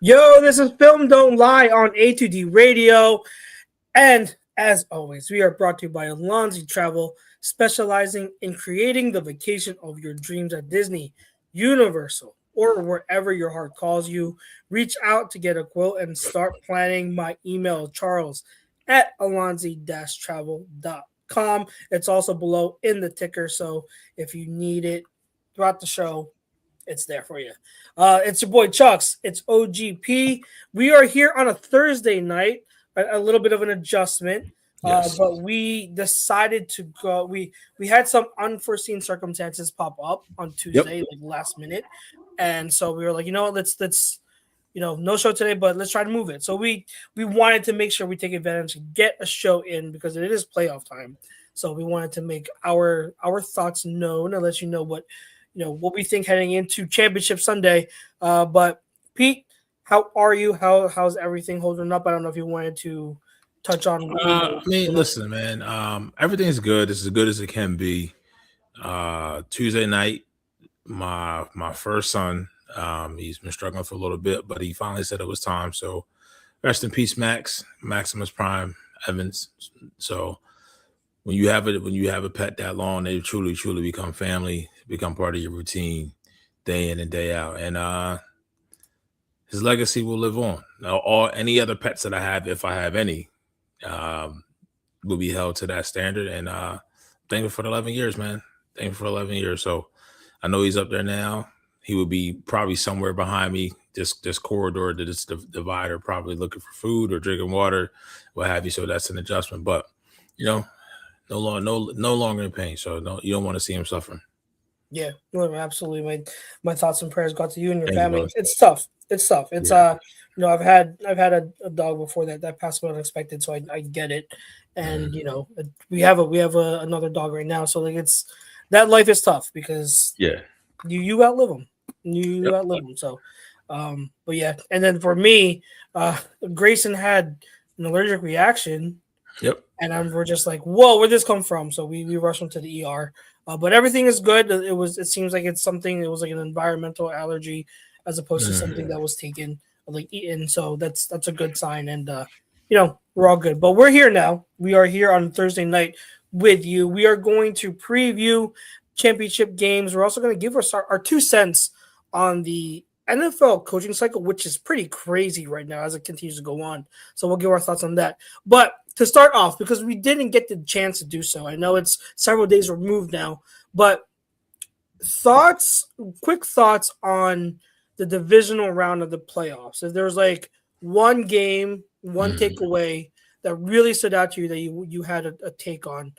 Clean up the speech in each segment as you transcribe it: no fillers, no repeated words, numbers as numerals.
Yo, this is Film Don't Lie on A2D Radio. And as always, we are brought to you by Alonzi Travel, specializing in creating the vacation of your dreams at Disney, Universal, or wherever your heart calls you. Reach out to get a quote and start planning. My email, Charles at alonzi-travel.com. It's also below in the ticker, so if you need it throughout the show, it's there for you. It's your boy Chucks. It's OGP. We are here on a Thursday night, a little bit of an adjustment. Yes. But we decided to go. We had some unforeseen circumstances pop up on Tuesday, like last minute, and so we were like, let's no show today, but let's try to move it. So we wanted to make sure we take advantage and get a show in because it is playoff time. So we wanted to make our thoughts known and let you know what we think heading into Championship Sunday. But Pete, how are you? How's everything holding up? I don't know if you wanted to touch on. Listen, man. Everything's good. It's as good as it can be. Tuesday night, my first son, he's been struggling for a little bit, but he finally said it was time. So rest in peace, Maximus Prime Evans. So when you have a pet that long, they truly become family, become part of your routine day in and day out. And his legacy will live on. Now, any other pets that I have, if I have any, will be held to that standard. And thankful for the 11 years, man. Thankful for 11 years. So I know he's up there now. He would be probably somewhere behind me, this corridor, this divider, probably looking for food or drinking water, what have you. So that's an adjustment. But no longer in pain. So you don't want to see him suffering. Yeah, absolutely. My thoughts and prayers go out to you and your family. It's tough. It's I've had a dog before that passed away unexpected, so I get it. And we have another dog right now, so like it's that life is tough because you outlive them. You outlive them. So but yeah, and then for me, Grayson had an allergic reaction. Yep. And we're just like, whoa, where'd this come from? So we rushed him to the ER. But everything is good. It seems like it's something. It was like an environmental allergy as opposed to something that was taken, like eaten. So that's a good sign. And we're all good. But we're here now. We are here on Thursday night with you. We are going to preview championship games. We're also going to give us our 2 cents on the NFL coaching cycle, which is pretty crazy right now as it continues to go on. So we'll give our thoughts on that. But to start off, because we didn't get the chance to do so, I know it's several days removed now, but quick thoughts on the divisional round of the playoffs. If there's like one game, one takeaway that really stood out to you that you had a take on,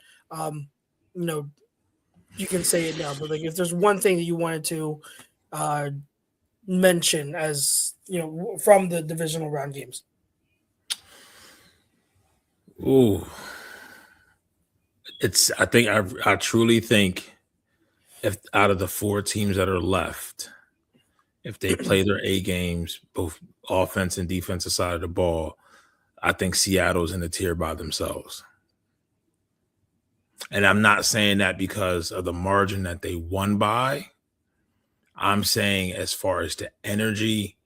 you can say it now. But like, if there's one thing that you wanted to mention as from the divisional round games. Ooh, I truly think if out of the 4 teams that are left, if they play their A games, both offense and defensive side of the ball, I think Seattle's in the tier by themselves. And I'm not saying that because of the margin that they won by. I'm saying as far as the energy,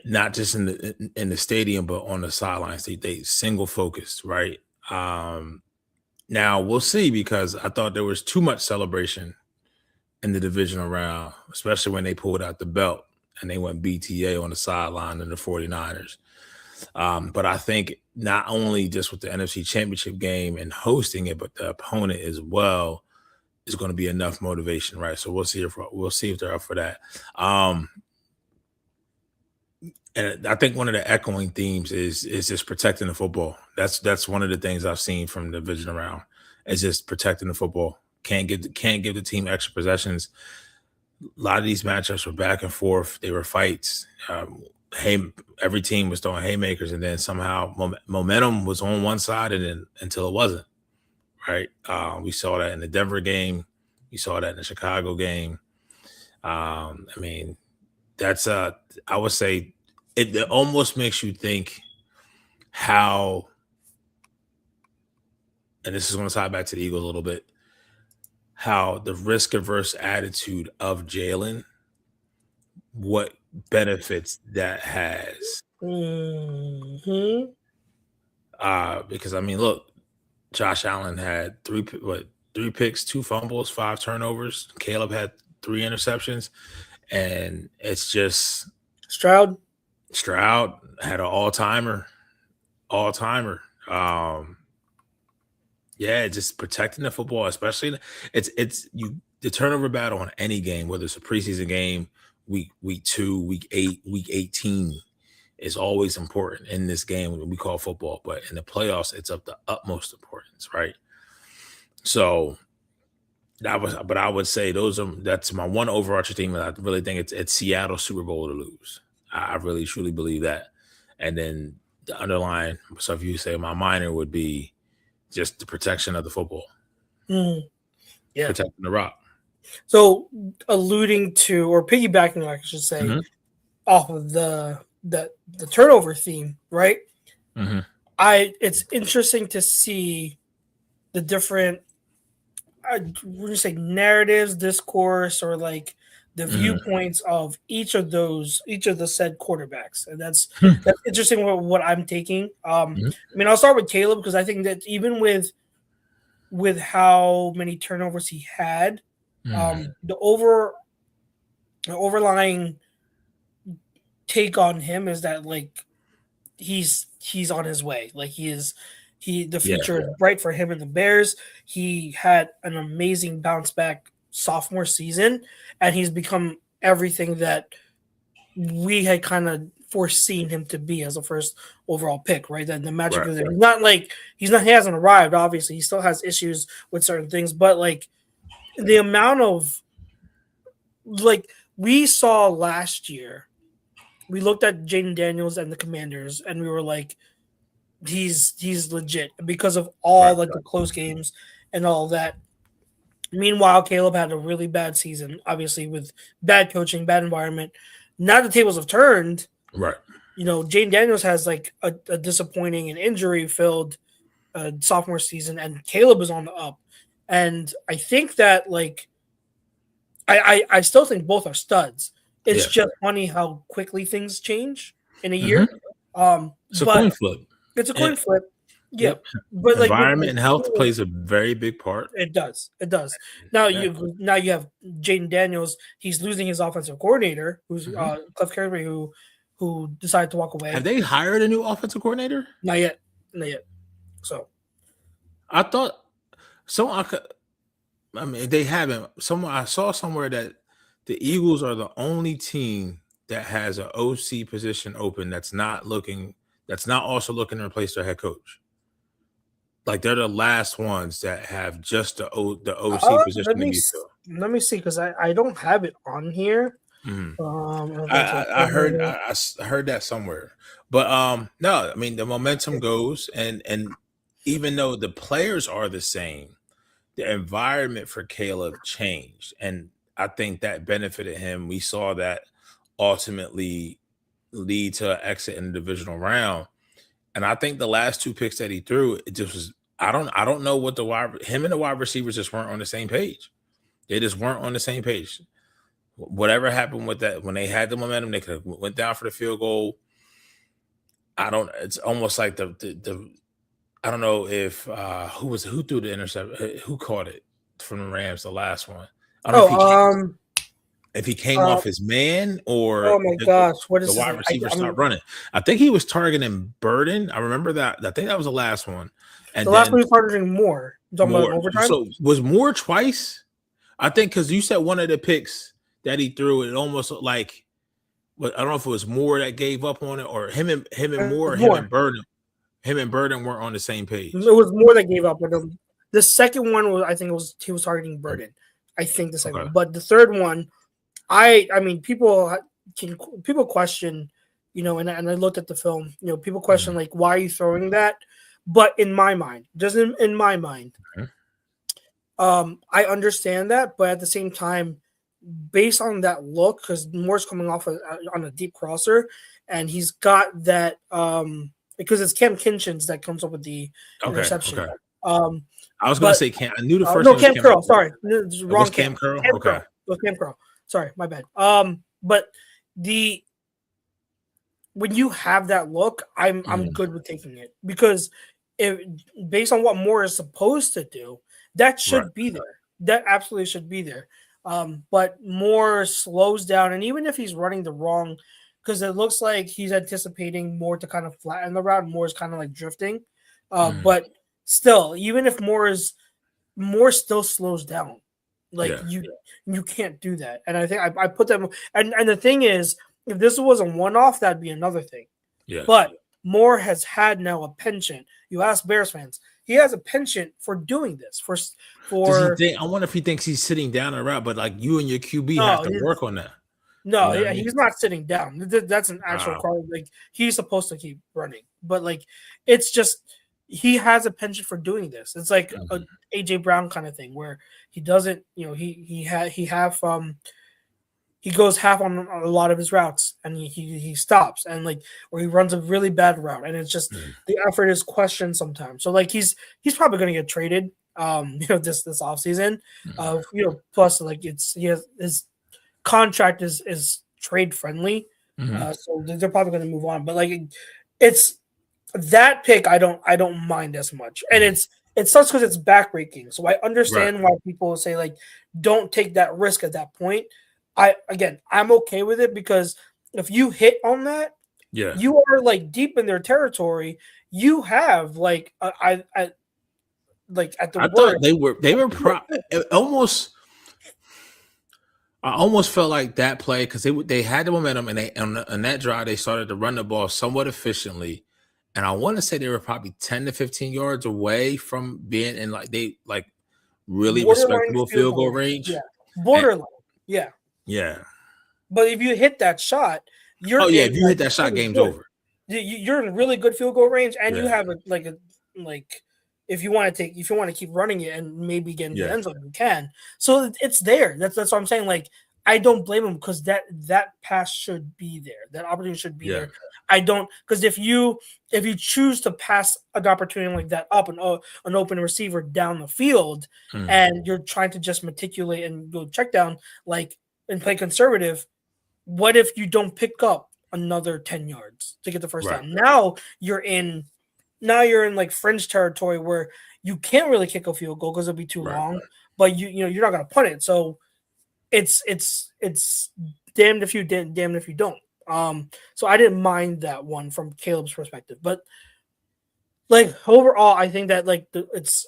not just in the stadium, but on the sidelines, they single focused, right? Now we'll see, because I thought there was too much celebration in the divisional round, especially when they pulled out the belt and they went BTA on the sideline in the 49ers. But I think not only just with the NFC Championship game and hosting it, but the opponent as well is going to be enough motivation, right? So we'll see if they're up for that. And I think one of the echoing themes is just protecting the football. That's one of the things I've seen from the division round, is just protecting the football. Can't give the team extra possessions. A lot of these matchups were back and forth. They were fights. Every team was throwing haymakers, and then somehow momentum was on one side, and then until it wasn't. Right? We saw that in the Denver game. We saw that in the Chicago game. That's I would say. It almost makes you think how, and this is going to tie back to the Eagles a little bit, how the risk-averse attitude of Jalen, what benefits that has. Mm-hmm. Because I mean, look, Josh Allen had three picks, 2 fumbles, 5 turnovers. Caleb had 3 interceptions, and it's just Stroud had an all-timer. Yeah, just protecting the football, especially the turnover battle on any game, whether it's a preseason game, week 2, week 8, week 18, is always important in this game when we call football. But in the playoffs, it's of the utmost importance, right? So but I would say that's my one overarching theme. And I really think it's Seattle Super Bowl to lose. I really truly believe that. And then the underlying stuff you say, my minor would be just the protection of the football. Yeah. Protecting the rock. So alluding to, or piggybacking, I should say, off of the turnover theme, right? Mm-hmm. It's interesting to see the different, would you say, narratives, discourse, or like the viewpoints of each of the said quarterbacks, and that's interesting. What I'm taking. I mean, I'll start with Caleb because I think that even with how many turnovers he had, the overlying take on him is that like he's on his way. Like the future is bright for him and the Bears. He had an amazing bounce back sophomore season, and he's become everything that we had kind of foreseen him to be as a first overall pick, right? That the magic is there. He's not like he hasn't arrived, obviously. He still has issues with certain things, but like the amount of like we saw last year, we looked at Jaden Daniels and the Commanders, and we were like, he's legit because of all like the close games and all that. Meanwhile, Caleb had a really bad season, obviously with bad coaching, bad environment. Now the tables have turned. Right. You know, Jaden Daniels has like a disappointing and injury-filled sophomore season, and Caleb is on the up. And I think that like I still think both are studs. It's just funny how quickly things change in a year. It's a coin flip. It's a coin flip. Yeah, but like environment and health plays a very big part. It does. Now you have Jaden Daniels. He's losing his offensive coordinator, who's Cliff Kingsbury, who decided to walk away. Have they hired a new offensive coordinator? Not yet. So I thought I mean, they haven't. I saw somewhere that the Eagles are the only team that has an OC position open that's not also looking to replace their head coach. Like they're the last ones that have just the OC position. Let me see because I don't have it on here. I heard that somewhere, but no, I mean the momentum goes, and even though the players are the same, the environment for Caleb changed, and I think that benefited him. We saw that ultimately lead to an exit in the divisional round. And I think the last 2 picks that he threw, it just was I don't know what him and the wide receivers just weren't on the same page. They just weren't on the same page. Whatever happened with that, when they had the momentum, they could have went down for the field goal. It's almost like the I don't know if who threw the interception, who caught it from the Rams, the last one. I don't know if he came off his man or what is the wide receiver stopped running. I think he was targeting Burden. I remember that. I think that was the last one. And the last one he was targeting Moore. Moore. Overtime? So was Moore twice? I think because you said one of the picks that he threw, it almost looked like, but I don't know if it was Moore that gave up on it or him and Moore, him and Burden. Him and Burden weren't on the same page. It was Moore that gave up on him. The second one was, I think he was targeting Burden. I think the second one. But the third one, I mean, people question, you know, and I looked at the film, you know, people question like, why are you throwing that? But in my mind, just in my mind, I understand that, but at the same time, based on that look, because Moore's coming off on a deep crosser, and he's got that because it's Cam Kinchins that comes up with the interception. Okay. I was going to say Cam. I knew the first. No, Cam Curl. Sorry, wrong. Cam Curl. It was Cam Curl. Sorry, my bad. But when you have that look, I'm good with taking it because if based on what Moore is supposed to do, that should be there. That absolutely should be there. But Moore slows down, and even if he's running the wrong, because it looks like he's anticipating Moore to kind of flatten the route, Moore's kind of like drifting. But still, even if Moore still slows down. Like you can't do that. And I think I put them and the thing is, if this was a one-off, that'd be another thing. Yeah. But Moore has had now a penchant. You ask Bears fans, he has a penchant for doing this. For I wonder if he thinks he's sitting down a route, but like you and your QB have to work on that. No, he's not sitting down. That's an actual call. Like he's supposed to keep running, but like it's just he has a penchant for doing this. It's like a AJ Brown kind of thing where he doesn't, he goes half on a lot of his routes and he stops and like or he runs a really bad route and it's just the effort is questioned sometimes. So like he's probably going to get traded this offseason. Plus like his contract is trade friendly. So they're probably going to move on, but like it's that pick I don't mind as much. And it sucks because it's backbreaking. So I understand why people say like don't take that risk at that point. I'm okay with it because if you hit on that, you are like deep in their territory. You have like I thought they were I almost felt like that play because they had the momentum and on that drive they started to run the ball somewhat efficiently, and I want to say they were probably 10 to 15 yards away from being in really respectable field goal range. Yeah, borderline. Yeah. But if you hit that shot, if you hit that shot, game's over. You're in really good field goal range, and you have if you want to keep running it and maybe get in the end zone, you can. So it's there. That's what I'm saying. Like I don't blame him because that pass should be there. That opportunity should be there. I don't because if you choose to pass an opportunity like that up an open receiver down the field and you're trying to just meticulate and go check down and play conservative, what if you don't pick up another 10 yards to get the first down? Now you're in like fringe territory where you can't really kick a field goal because it'll be too long, but you're not going to punt it. So it's damned if you did, damned if you don't. So I didn't mind that one from Caleb's perspective, but like overall, I think that like it's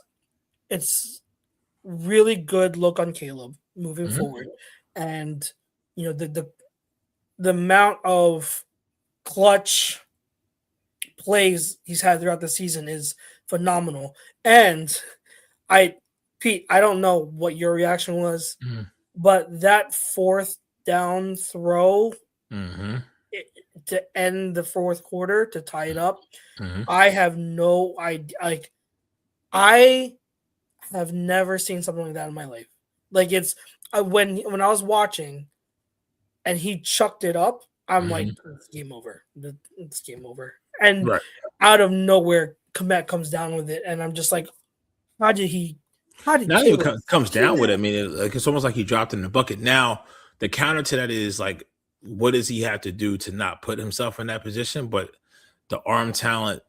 really good look on Caleb moving forward. And the amount of clutch plays he's had throughout the season is phenomenal. And Pete, I don't know what your reaction was, but that fourth down throw to end the fourth quarter to tie it up, I have no idea. Like I have never seen something like that in my life. Like it's when I was watching and he chucked it up, I'm like, it's game over. It's game over. And out of nowhere, Komet comes down with it, and I'm just like, how did now he comes down with it? I mean, it's almost like he dropped it in the bucket. Now the counter to that is like, what does he have to do to not put himself in that position? But the arm talent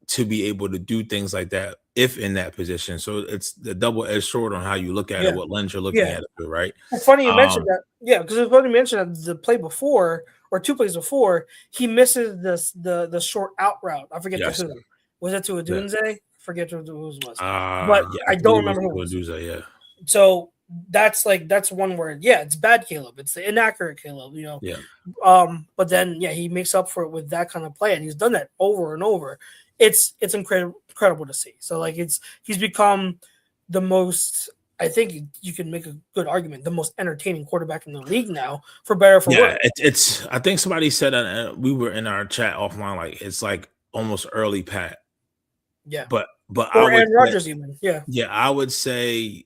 to be able to do things like that if in that position. So it's the double-edged sword on how you look at it, what lens you're looking at it, right? It's funny you mentioned that. Yeah, because it's funny you mentioned that the play before or two plays before, he misses the short out route. I forget who. Was it to Adunze? I forget who it was. But I don't remember who it was. So that's one word. Yeah, it's bad Caleb. It's the inaccurate Caleb, But then he makes up for it with that kind of play, and he's done that over and over. It's incredible to see. So like he's become the most, I think you can make a good argument, the most entertaining quarterback in the league now, for better or for worse. It's I think somebody said we were in our chat offline, like it's like almost early Pat. Yeah. But or Aaron Rodgers even. Yeah. Yeah, I would say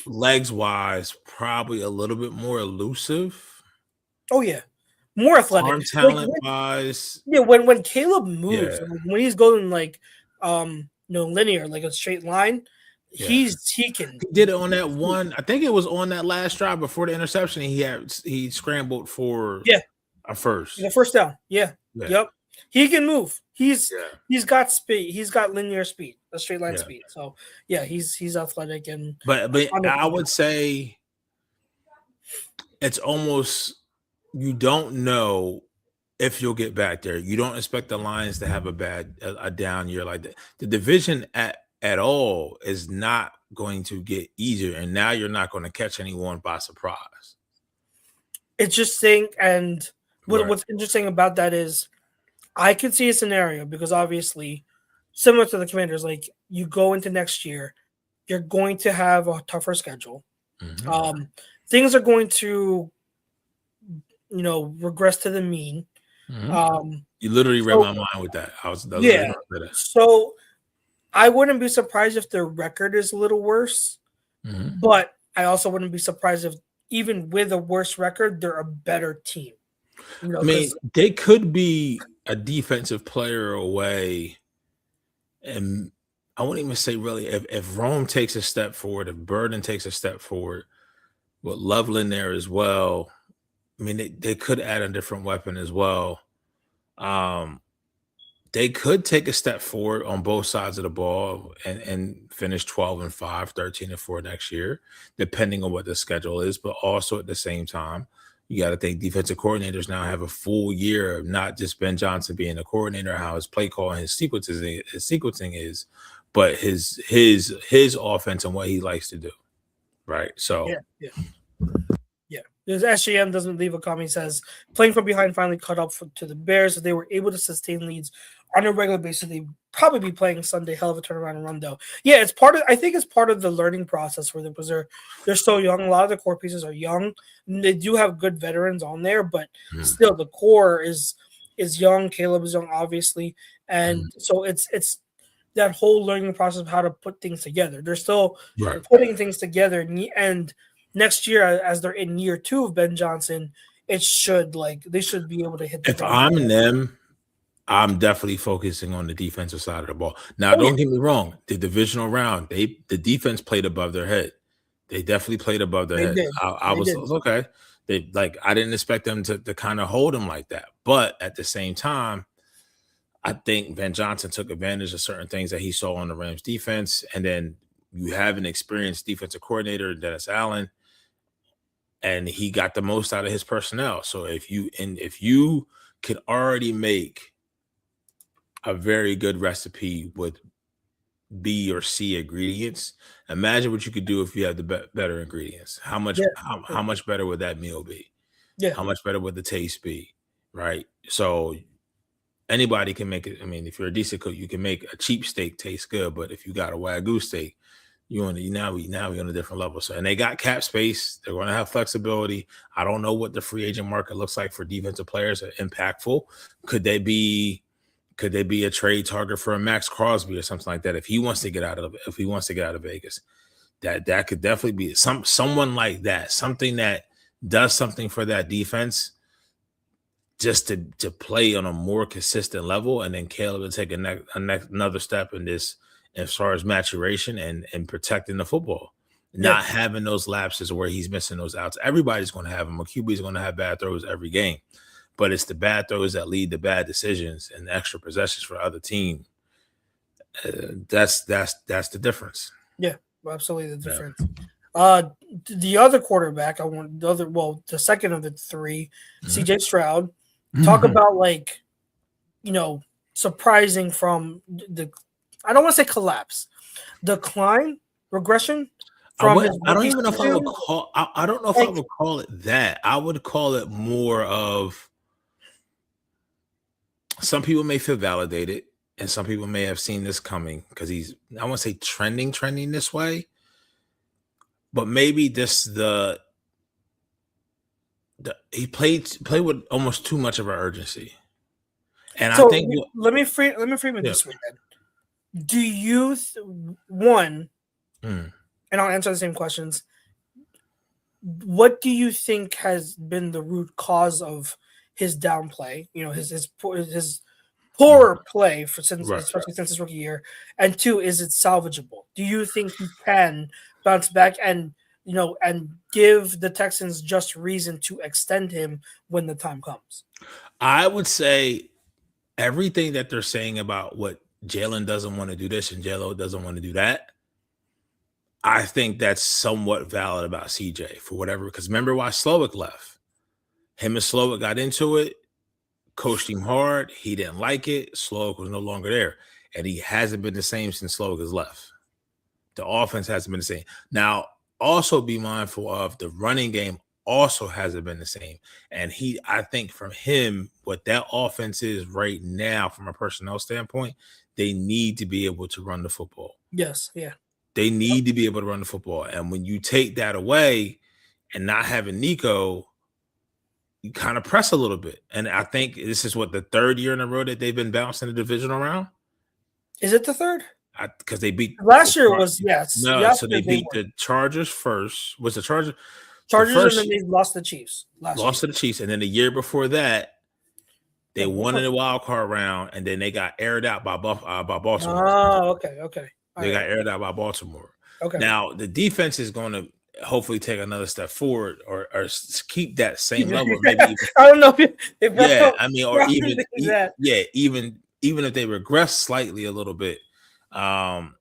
legs wise, probably a little bit more elusive. Oh yeah. More athletic. Arm talent wise. Yeah, when Caleb moves, when he's going linear, like a straight line, he He did it on that one. I think it was on that last drive before the interception. He scrambled for a first. The first down. Yeah. Yep. He can move. He's got speed. He's got linear speed, a straight line speed. So he's athletic but I would say it's almost, you don't know if you'll get back there. You don't expect the Lions to have a down year like that. The division at all is not going to get easier, and now you're not going to catch anyone by surprise. It's just saying, and what's interesting about that is I could see a scenario, because obviously, similar to the Commanders, like you go into next year, you're going to have a tougher schedule. Mm-hmm. Things are going to, regress to the mean. Mm-hmm. You literally read my mind with that. So I wouldn't be surprised if their record is a little worse, but I also wouldn't be surprised if even with a worse record, they're a better team. I mean, they could be a defensive player away, and I wouldn't even say really if Rome takes a step forward, if Burden takes a step forward, with Loveland there as well. I mean, they could add a different weapon as well. They could take a step forward on both sides of the ball and finish 12-5, 13-4 next year, depending on what the schedule is. But also at the same time, you got to think defensive coordinators now have a full year of not just Ben Johnson being a coordinator, how his play call and his sequencing is, but his offense and what he likes to do. Right. So yeah. There's SJM doesn't leave a comment. He says playing from behind finally caught up to the Bears. If they were able to sustain leads on a regular basis, they'd probably be playing Sunday. Hell of a turnaround and run, though. Yeah, I think it's part of the learning process for them, because they're so young. A lot of the core pieces are young. They do have good veterans on there, but still the core is young. Caleb is young, obviously, and so it's that whole learning process of how to put things together. They're still putting things together, and next year, as they're in year 2 of Ben Johnson, they should be able to hit. If I'm them, I'm definitely focusing on the defensive side of the ball. Now, don't get me wrong. The divisional round, the defense played above their head. They definitely played above their head. I was okay. I didn't expect them to kind of hold them like that. But at the same time, I think Ben Johnson took advantage of certain things that he saw on the Rams defense. And then you have an experienced defensive coordinator, Dennis Allen, and he got the most out of his personnel. So if you can already make a very good recipe with B or C ingredients, imagine what you could do if you have the better ingredients. How much better would that meal be? Yeah. How much better would the taste be? Right. So anybody can make it. I mean, if you're a decent cook, you can make a cheap steak taste good. But if you got a Wagyu steak, now we're on a different level. So, and they got cap space. They're going to have flexibility. I don't know what the free agent market looks like for defensive players that are impactful. Could they be a trade target for a Max Crosby or something like that? If he wants to get out of Vegas, that could definitely be someone like that, something that does something for that defense, just to play on a more consistent level. And then Caleb will take another step in this, as far as maturation and protecting the football, not having those lapses where he's missing those outs. Everybody's going to have them. A QB is going to have bad throws every game, but it's the bad throws that lead to bad decisions and extra possessions for other team. That's the difference. Yeah, absolutely the difference. Yeah. The other quarterback, the second of the three, CJ Stroud. Talk about surprising from the. I don't want to say collapse, decline, regression. I don't even know if I would call. I don't know if I would call it that. I would call it more of. Some people may feel validated, and some people may have seen this coming because he's. I want to say trending this way, but maybe he played with almost too much of an urgency, and so I think. Let me frame it this way then. Do you and I'll answer the same questions. What do you think has been the root cause of his downplay? His poorer play especially since his rookie year. And 2, is it salvageable? do you think he can bounce back and and give the Texans just reason to extend him when the time comes? I would say everything that they're saying about what Jalen doesn't want to do this and J-Lo doesn't want to do that, I think that's somewhat valid about CJ for whatever. Because remember why Slowick left? Him and Slowick got into it, coached him hard. He didn't like it. Slowick was no longer there. And he hasn't been the same since Slowick has left. The offense hasn't been the same. Now, also be mindful of the running game also hasn't been the same. And I think from him, what that offense is right now from a personnel standpoint, they need to be able to run the football. Yes, yeah. They need to be able to run the football. And when you take that away and not having Nico, you kind of press a little bit. And I think this is the third year in a row that they've been bouncing the divisional round. Is it the third? Because they beat last year was yes. No, so they beat the Chargers first. Was the Chargers and then they lost the Chiefs. Lost to the Chiefs, and then the year before that, they won in the wild card round, and then they got aired out by Baltimore. Oh, okay. They got aired out by Baltimore. Okay. Now the defense is going to hopefully take another step forward, or keep that same level. Maybe even, I don't know even if they regress slightly a little bit. But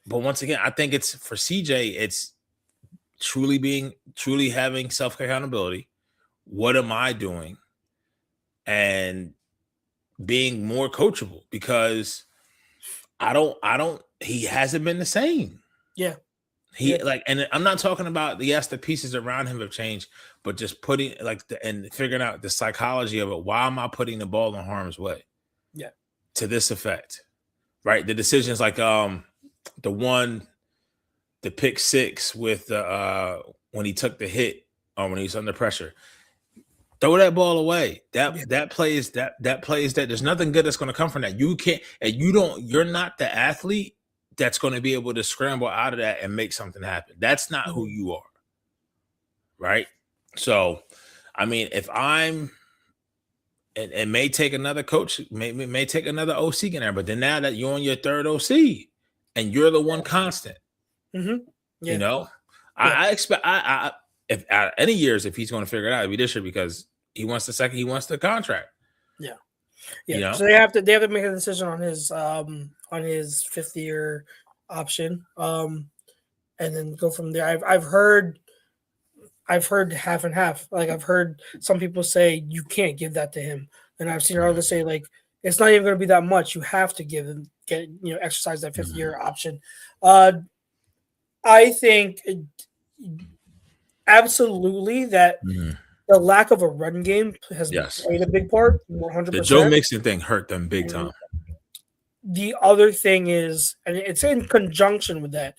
once again, I think it's for CJ, it's truly having self accountability. What am I doing? And being more coachable, because he hasn't been the same. Yeah. And I'm not talking about the pieces around him have changed, but just putting and figuring out the psychology of it. Why am I putting the ball in harm's way? Yeah. To this effect. Right. The decisions like the pick six with when he took the hit or when he's under pressure. Throw that ball away. That plays that there's nothing good that's going to come from that. You can't, and you're not the athlete that's going to be able to scramble out of that and make something happen. That's not who you are. Right. So, I mean, if I'm, it may take another coach, may take another OC in there, but then now that you're on your third OC and you're the one constant, I expect if out any years, if he's going to figure it out, it'd be this year, because he wants the contract. Yeah. So they have to make a decision on his fifth year option, and then go from there. I've heard half and half. Like, I've heard some people say you can't give that to him, and I've seen others say like it's not even going to be that much. You have to exercise that fifth year option. I think absolutely that the lack of a run game has played a big part. 100%. The Joe Mixon thing hurt them big time. The other thing is, and it's in conjunction with that,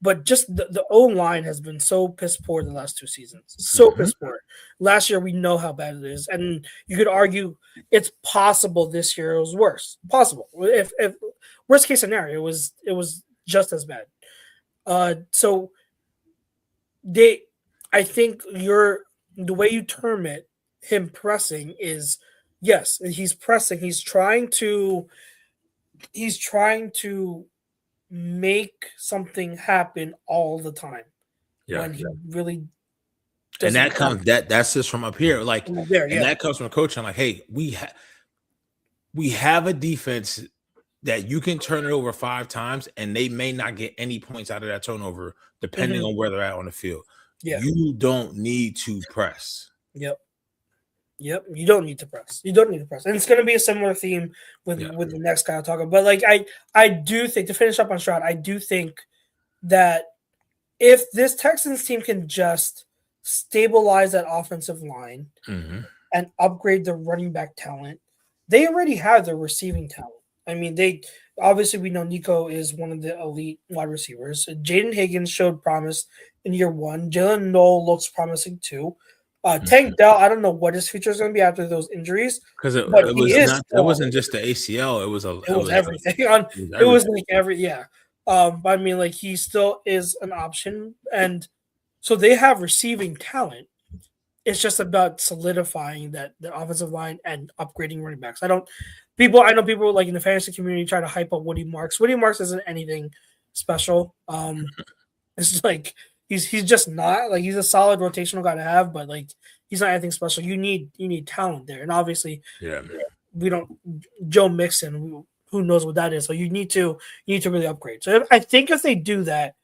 but just the O-line has been so piss poor the last two seasons. So piss poor. Last year, we know how bad it is. And you could argue it's possible this year it was worse. Possible. If worst case scenario, it was just as bad. So I think the way you term it, him pressing, is yes, he's pressing. He's trying to make something happen all the time. When he really doesn't. And that's just from up here. Like, there, and that comes from a coach. I'm like, hey, we have a defense that you can turn it over 5 times and they may not get any points out of that turnover, depending on where they're at on the field. Yeah. You don't need to press. Yep. You don't need to press. And it's going to be a similar theme with the next guy I'll talk about. But like, I do think, to finish up on Stroud, I do think that if this Texans team can just stabilize that offensive line and upgrade the running back talent, they already have the receiving talent. I mean, we know Nico is one of the elite wide receivers. Jaden Higgins showed promise in year 1. Jalen Noel looks promising too. Tank Dell, I don't know what his future is going to be after those injuries, because it wasn't just the ACL; it was everything. It was like but I mean, like, he still is an option, and so they have receiving talent. It's just about solidifying the offensive line and upgrading running backs. I know people like in the fantasy community try to hype up Woody Marks. Woody Marks isn't anything special. It's like he's just not like he's a solid rotational guy to have, but like he's not anything special. You need talent there, and obviously, we don't Joe Mixon. Who knows what that is? So you need to really upgrade. So I think if they do that,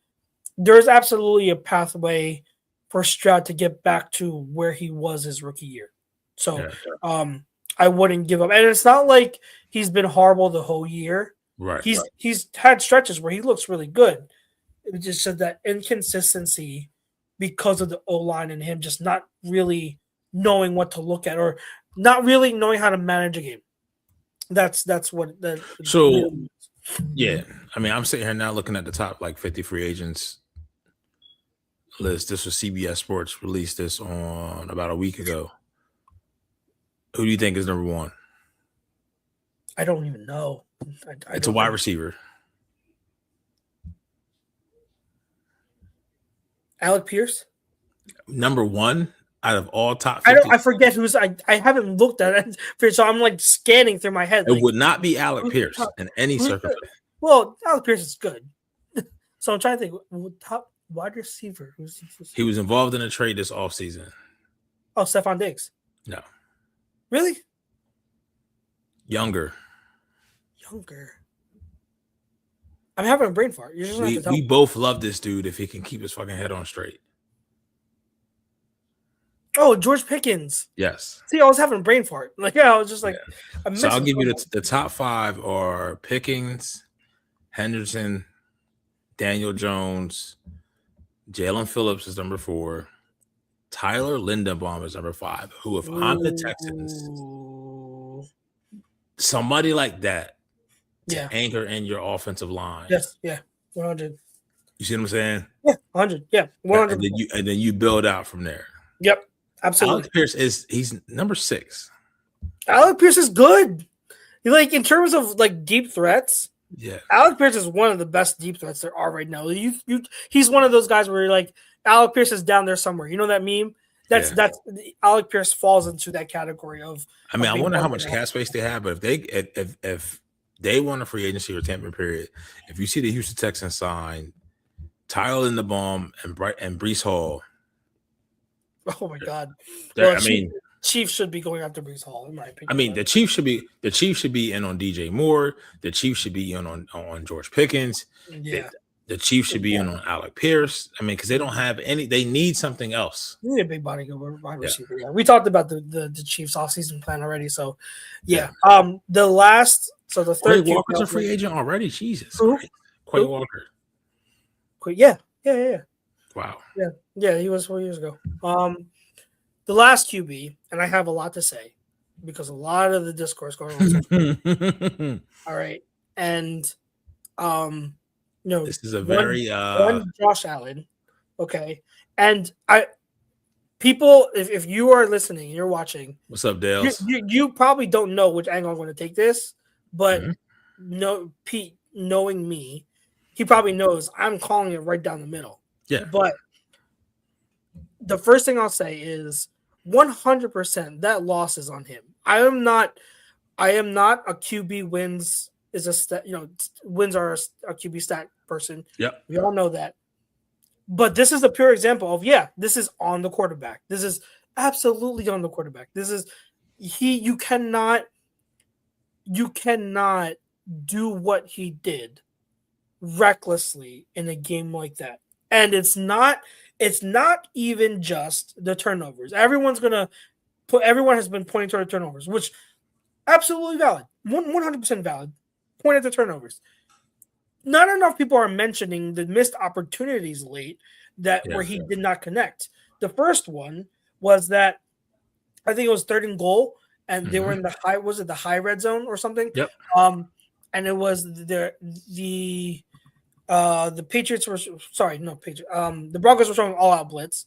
there's absolutely a pathway for Stroud to get back to where he was his rookie year. So I wouldn't give up. And it's not like he's been horrible the whole year. Right. He's had stretches where he looks really good. It just said that inconsistency because of the O-line and him just not really knowing what to look at or not really knowing how to manage a game. That's what the so yeah. I mean, I'm sitting here now looking at the top like 50 free agents list. This was CBS Sports released this on about a week ago. Who do you think is number one? I don't even know. It's a wide receiver. Alec Pierce? Number one out of all top 50. I forget who's I haven't looked at it, so I'm like scanning through my head. It would not be Alec Pierce in any circumstance. Well, Alec Pierce is good. So I'm trying to think top wide receiver. He was involved in a trade this offseason. Oh, Stephon Diggs. No. Really? Younger. I'm having a brain fart. You're just we both love this dude if he can keep his fucking head on straight. Oh, George Pickens. Yes. See, I was having a brain fart. Like, yeah, I was just like, so I'll give you the top five are Pickens, Henderson, Daniel Jones, Jalen Phillips is number 4, Tyler Lindenbaum is number 5. Who, if I'm the Texans, somebody like that to anchor in your offensive line. Yes, 100. You see what I'm saying? Yeah, 100. Yeah, 100. And then you build out from there. Yep. Absolutely. Alec Pierce he's number 6. Alec Pierce is good. Like in terms of like deep threats, Alec Pierce is one of the best deep threats there are right now. He's one of those guys where you're like Alec Pierce is down there somewhere. You know that meme? That's Alec Pierce falls into that category of. I mean, I wonder how much cap space they have, but if they want a free agency or tampering period, if you see the Houston Texans sign Tyler Linderbaum and Breece Hall. Oh my God! Well, Chiefs should be going after Breece Hall, in my opinion. I mean, the Chiefs should be in on DJ Moore. The Chiefs should be in on George Pickens. Yeah. The Chiefs should be in on Alec Pierce. I mean, because they don't have any. They need something else. You need a big body wide receiver. Yeah. We talked about the Chiefs offseason plan already. So, yeah. The third. Quay Walker's a free agent already. Jesus. Quay Walker. Yeah. Wow. Yeah, he was 4 years ago. The last QB, and I have a lot to say because a lot of the discourse going on. All right, and this is a very one Josh Allen, okay, and people, if you are listening, you're watching. What's up, Dale? You probably don't know which angle I'm going to take this, but no, Pete, knowing me, he probably knows I'm calling it right down the middle. Yeah. But the first thing I'll say is 100% that loss is on him. I am not a QB wins is a wins are a QB stat person. Yep. We all know that. But this is a pure example of this is on the quarterback. This is absolutely on the quarterback. This is you cannot do what he did recklessly in a game like that. And it's not even just the turnovers. Everyone has been pointing to the turnovers, which absolutely valid. 100% valid. Point at the turnovers. Not enough people are mentioning the missed opportunities late where he did not connect. The first one was that I think it was 3rd and goal, and they were in the high red zone or something? Yep. And it was the Patriots were the Broncos were showing all out blitz,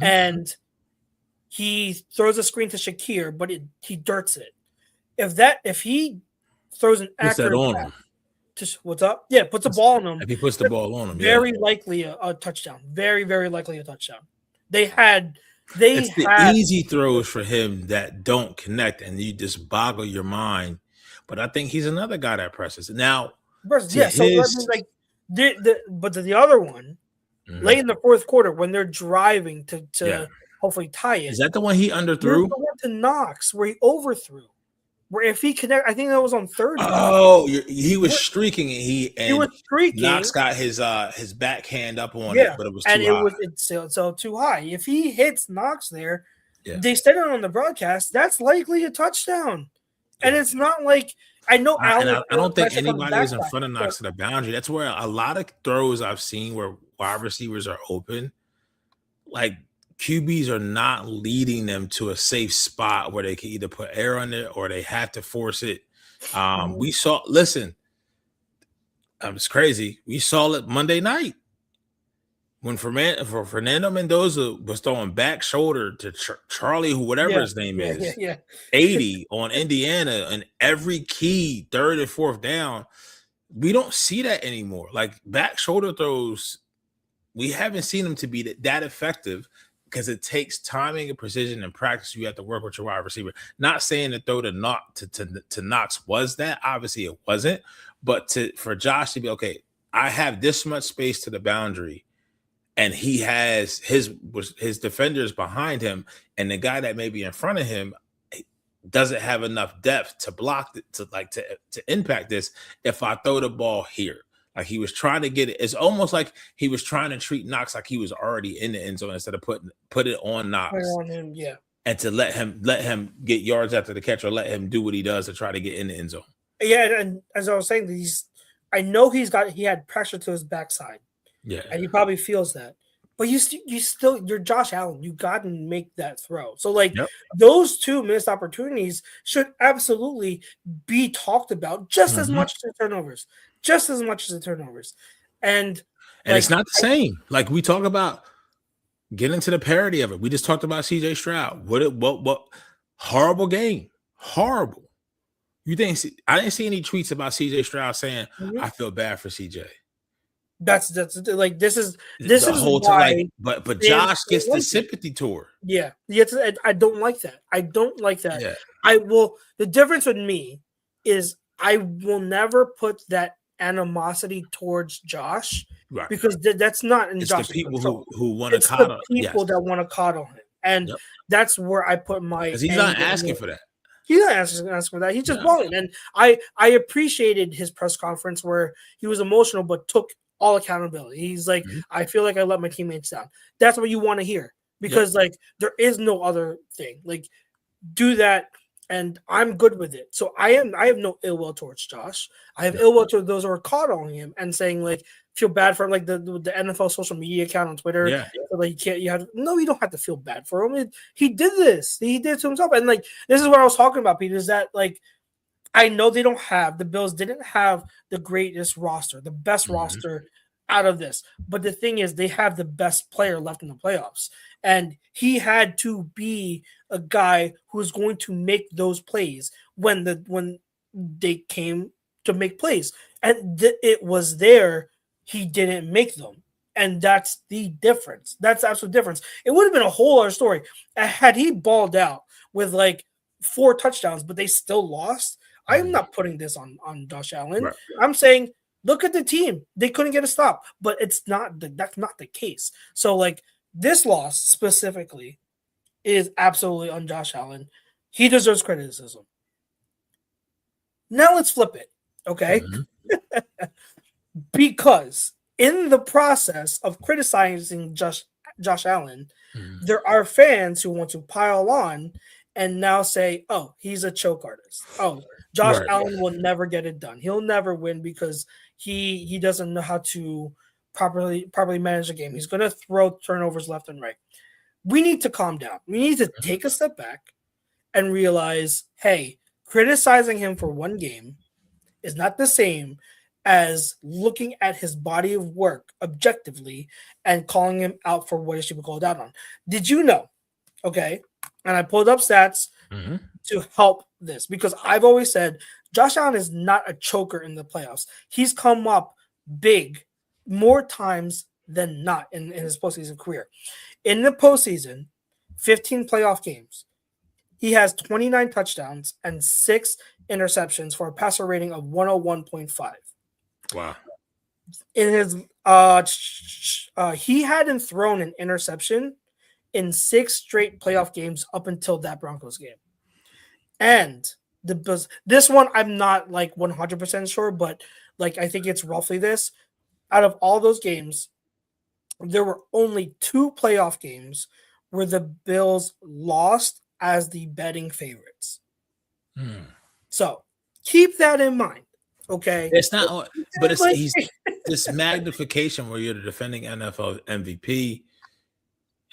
and he throws a screen to Shakir, but he dirts it. If he throws an accurate what's up? Yeah, puts the ball on him. If he puts the ball on him, very likely a touchdown. Very, very likely a touchdown. It's the easy throws for him that don't connect, and you just boggle your mind. But I think he's another guy that presses. Now, But the other one, late in the fourth quarter, when they're driving to hopefully tie it. Is that the one he underthrew? The one to Knox where he overthrew. Where if he connect, I think that was on third. Oh, he was streaking and he was streaking. Knox got his backhand up on it, but it was too high. It's too high. If he hits Knox there, they said it on the broadcast. That's likely a touchdown, and it's not like I know. I don't think anybody was in front of Knox to the boundary. That's where a lot of throws I've seen where wide receivers are open, like QBs are not leading them to a safe spot where they can either put air on it or they have to force it. We saw. Listen, it's crazy. We saw it Monday night when Fernando Mendoza was throwing back shoulder to Charlie, whatever his name is, 80 on Indiana, and every key third and fourth down. We don't see that anymore. Like back shoulder throws, we haven't seen them to be that effective because it takes timing and precision and practice. You have to work with your wide receiver. Not saying the throw to Knox was that. Obviously, it wasn't. But for Josh to be okay, I have this much space to the boundary, and he has his defenders behind him, and the guy that may be in front of him doesn't have enough depth to block to impact this. If I throw the ball here, like he was trying to get it, it's almost like he was trying to treat Knox like he was already in the end zone instead of put it on Knox, and to let him get yards after the catch or let him do what he does to try to get in the end zone. Yeah, and as I was saying, I know he had pressure to his backside. Yeah, and he probably feels that. But you're Josh Allen. You got to make that throw. So those two missed opportunities should absolutely be talked about just as much as the turnovers. And it's not the same. Like we talk about getting to the parody of it. We just talked about CJ Stroud. What horrible game. Horrible. I didn't see any tweets about CJ Stroud saying, I feel bad for CJ. This is the whole why. Time, but Josh gets the sympathy tour. Yeah. I don't like that. Yeah. The difference with me is I will never put that animosity towards Josh because that's not in Josh's control. who want to coddle. It's the people that want to coddle him, and that's where I put my. Because he's not asking for that. He's not asking for that. He's just balling, and I appreciated his press conference where he was emotional but took all accountability. He's like, I feel like I let my teammates down. That's what you want to hear because there is no other thing. Like, do that, and I'm good with it. So I have no ill will towards Josh. I have ill will to those who are coddling him and saying like, feel bad for him, like the NFL social media account on Twitter. Yeah. Like you don't have to feel bad for him. He did this. He did it to himself. And like this is what I was talking about, Peter, is that like I know the Bills didn't have the greatest roster, the best roster out of this. But the thing is, they have the best player left in the playoffs. And he had to be a guy who's going to make those plays when they came to make plays. And it was there. He didn't make them. And that's the difference. That's the absolute difference. It would have been a whole other story. Had he balled out with like 4 touchdowns, but they still lost, I'm not putting this on Josh Allen. Right. I'm saying, look at the team. They couldn't get a stop. But that's not the case. So like this loss specifically is absolutely on Josh Allen. He deserves criticism. Now let's flip it. Okay? Because in the process of criticizing Josh Allen, there are fans who want to pile on and now say, oh, he's a choke artist. Oh, Josh Allen will never get it done. He'll never win because he doesn't know how to properly manage the game. He's going to throw turnovers left and right. We need to calm down. We need to take a step back and realize, hey, criticizing him for one game is not the same as looking at his body of work objectively and calling him out for what he should be called out on. Did you know? Okay. And I pulled up stats to help this because I've always said Josh Allen is not a choker in the playoffs. He's come up big more times than not in his postseason career. In the postseason, 15 playoff games, he has 29 touchdowns and 6 interceptions for a passer rating of 101.5. Wow. in his he hadn't thrown an interception in 6 straight playoff games up until that Broncos game. And this one I'm not like 100% sure, but like I think it's roughly this. Out of all those games, there were only 2 playoff games where the Bills lost as the betting favorites. So keep that in mind. Okay. It's not, but it's he's this magnification where you're the defending NFL MVP,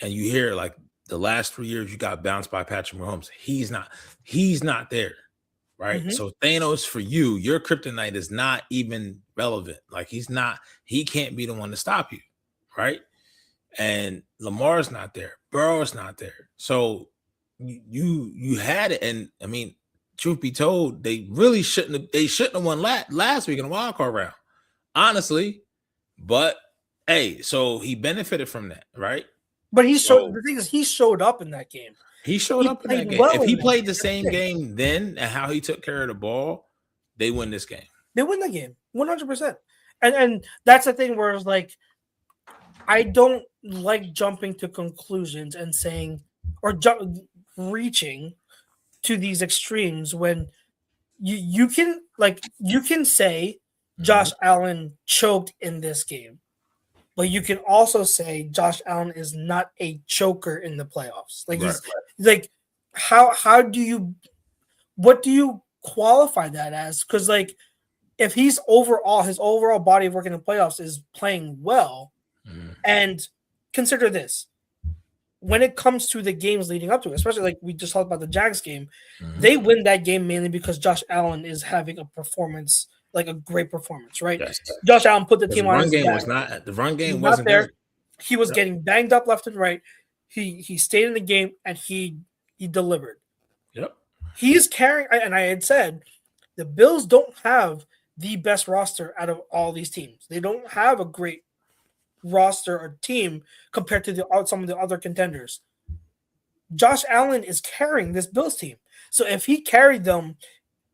and you hear like the last 3 years you got bounced by Patrick Mahomes. He's not there, right? Mm-hmm. So Thanos for you, your kryptonite is not even relevant. Like he can't be the one to stop you, right? And Lamar's not there, Burrow's not there. So you had it, and I mean, truth be told, they really shouldn't have won last week in the wild card round, honestly. But hey, so he benefited from that, right? But the thing is, he showed up in that game. He showed up in that game. Well, if he played the same game then and how he took care of the ball, they win this game. They win the game 100%. And that's the thing where it's like, I don't like jumping to conclusions and saying or reaching to these extremes when you can say Josh Allen choked in this game, but you can also say Josh Allen is not a choker in the playoffs. Like he's like, what do you qualify that as? Because like if his overall body of work in the playoffs is playing well, and consider this. When it comes to the games leading up to it, especially like we just talked about the Jags game, they win that game mainly because Josh Allen is having a performance, like a great performance, right? Yes. Josh Allen put the team on his back. The run game wasn't there. He was getting banged up left and right. He stayed in the game and he delivered. Yep. He's carrying, and I had said the Bills don't have the best roster out of all these teams. They don't have a great roster or team compared to some of the other contenders. Josh Allen is carrying this Bills team. So if he carried them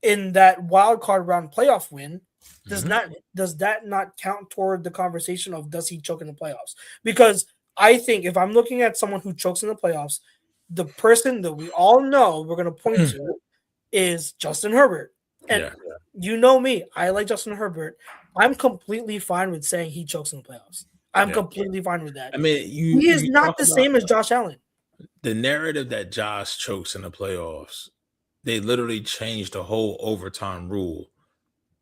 in that wild card round playoff win, does that not count toward the conversation of does he choke in the playoffs? Because I think if I'm looking at someone who chokes in the playoffs, the person that we all know we're going to point to is Justin Herbert. And you know me, I like Justin Herbert. I'm completely fine with saying he chokes in the playoffs. I'm completely fine with that. I mean, he is not the same as Josh Allen. The narrative that Josh chokes in the playoffs, they literally changed the whole overtime rule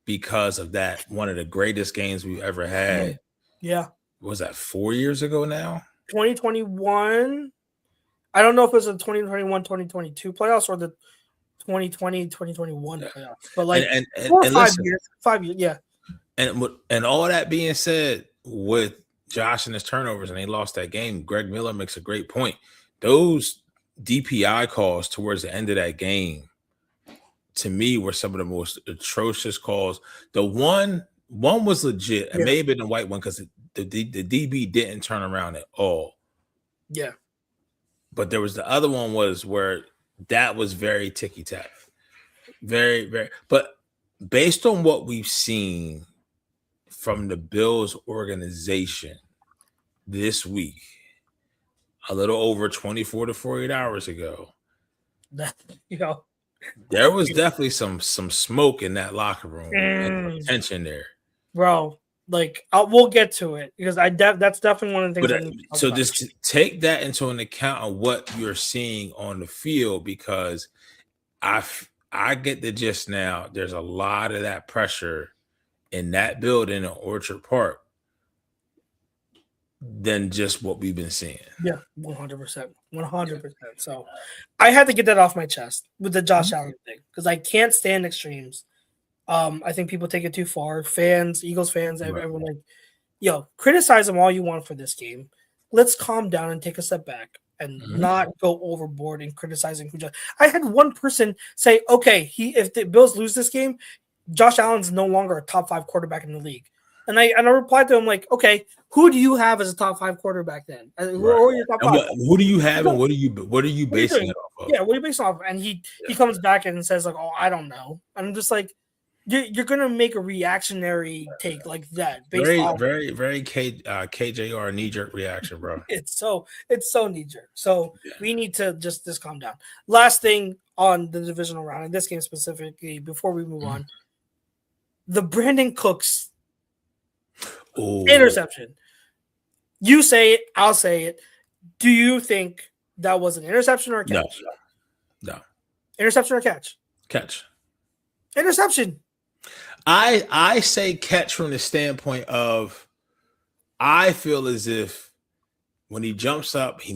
because of that. One of the greatest games we've ever had. Yeah. Was that 4 years ago now? 2021. I don't know if it was the 2021-2022 playoffs or the 2020-2021 playoffs. But like 4 or 5 years. 5 years, yeah. And all that being said, with Josh and his turnovers, and they lost that game, Greg Miller makes a great point. Those DPI calls towards the end of that game, to me, were some of the most atrocious calls. The one was legit. It may have been the white one because the DB didn't turn around at all. Yeah. But there was the other one was where that was very ticky-tack. Very, very. But based on what we've seen from the Bills organization this week, a little over 24 to 48 hours ago, there was definitely some smoke in that locker room and tension there, bro. Like we'll get to it because that's definitely one of the things. So just take that into an account of what you're seeing on the field, because I get the gist now. There's a lot of that pressure in that building in Orchard Park than just what we've been seeing. Yeah, 100%. 100%. So I had to get that off my chest with the Josh Allen thing because I can't stand extremes. I think people take it too far. Fans, Eagles fans, everyone like, criticize them all you want for this game. Let's calm down and take a step back and not go overboard in criticizing. I had one person say, okay, if the Bills lose this game, Josh Allen's no longer a top 5 quarterback in the league. And I replied to him like, okay, who do you have as a top 5 quarterback then? Who are your top 5? Who do you have and what are you basing it off of? Yeah, what are you basing it off of? And he comes back and says like, oh, I don't know. And I'm just like, you're gonna make a reactionary take like that based Very, off. very, very KJR knee jerk reaction, bro. It's so knee jerk. So Yeah. we need to just calm down. Last thing on the divisional round in this game specifically, before we move on, the Brandon Cooks interception. You say it, I'll say it. Do you think that was an interception or a catch? No. Interception or catch? Catch. Interception. I say catch from the standpoint of I feel as if when he jumps up, he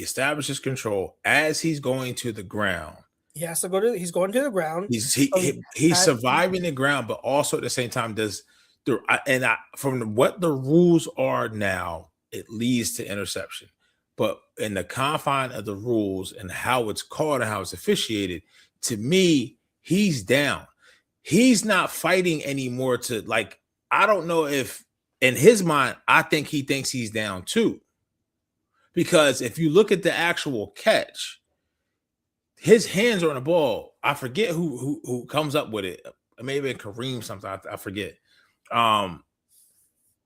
establishes control as he's going to the ground. He has to go to. He's going to the ground. He's surviving the ground, but also at the same time from what the rules are now, it leads to interception. But in the confine of the rules and how it's called and how it's officiated, to me, he's down. He's not fighting anymore to like. I don't know if in his mind, I think he thinks he's down too. Because if you look at the actual catch, his hands are on the ball. I forget who comes up with it. It may have been Kareem something. I forget.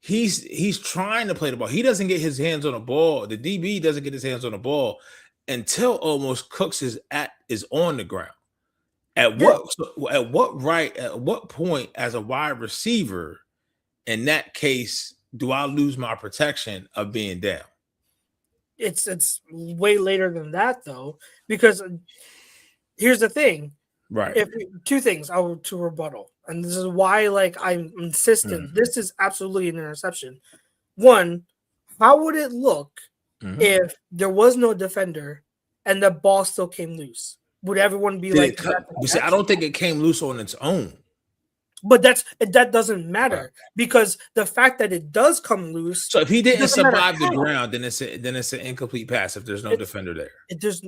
He's trying to play the ball. He doesn't get his hands on the ball. The DB doesn't get his hands on the ball until almost Cooks is on the ground. At what point as a wide receiver in that case do I lose my protection of being down? It's way later than that though, because here's the thing. Right. Two things I would to rebuttal, and this is why like I'm insistent. This is absolutely an interception. One, how would it look if there was no defender and the ball still came loose? Would everyone be like? See, I don't think it came loose on its own. But that doesn't matter because the fact that it does come loose. So if he didn't survive the ground, then it's an incomplete pass if there's no defender there.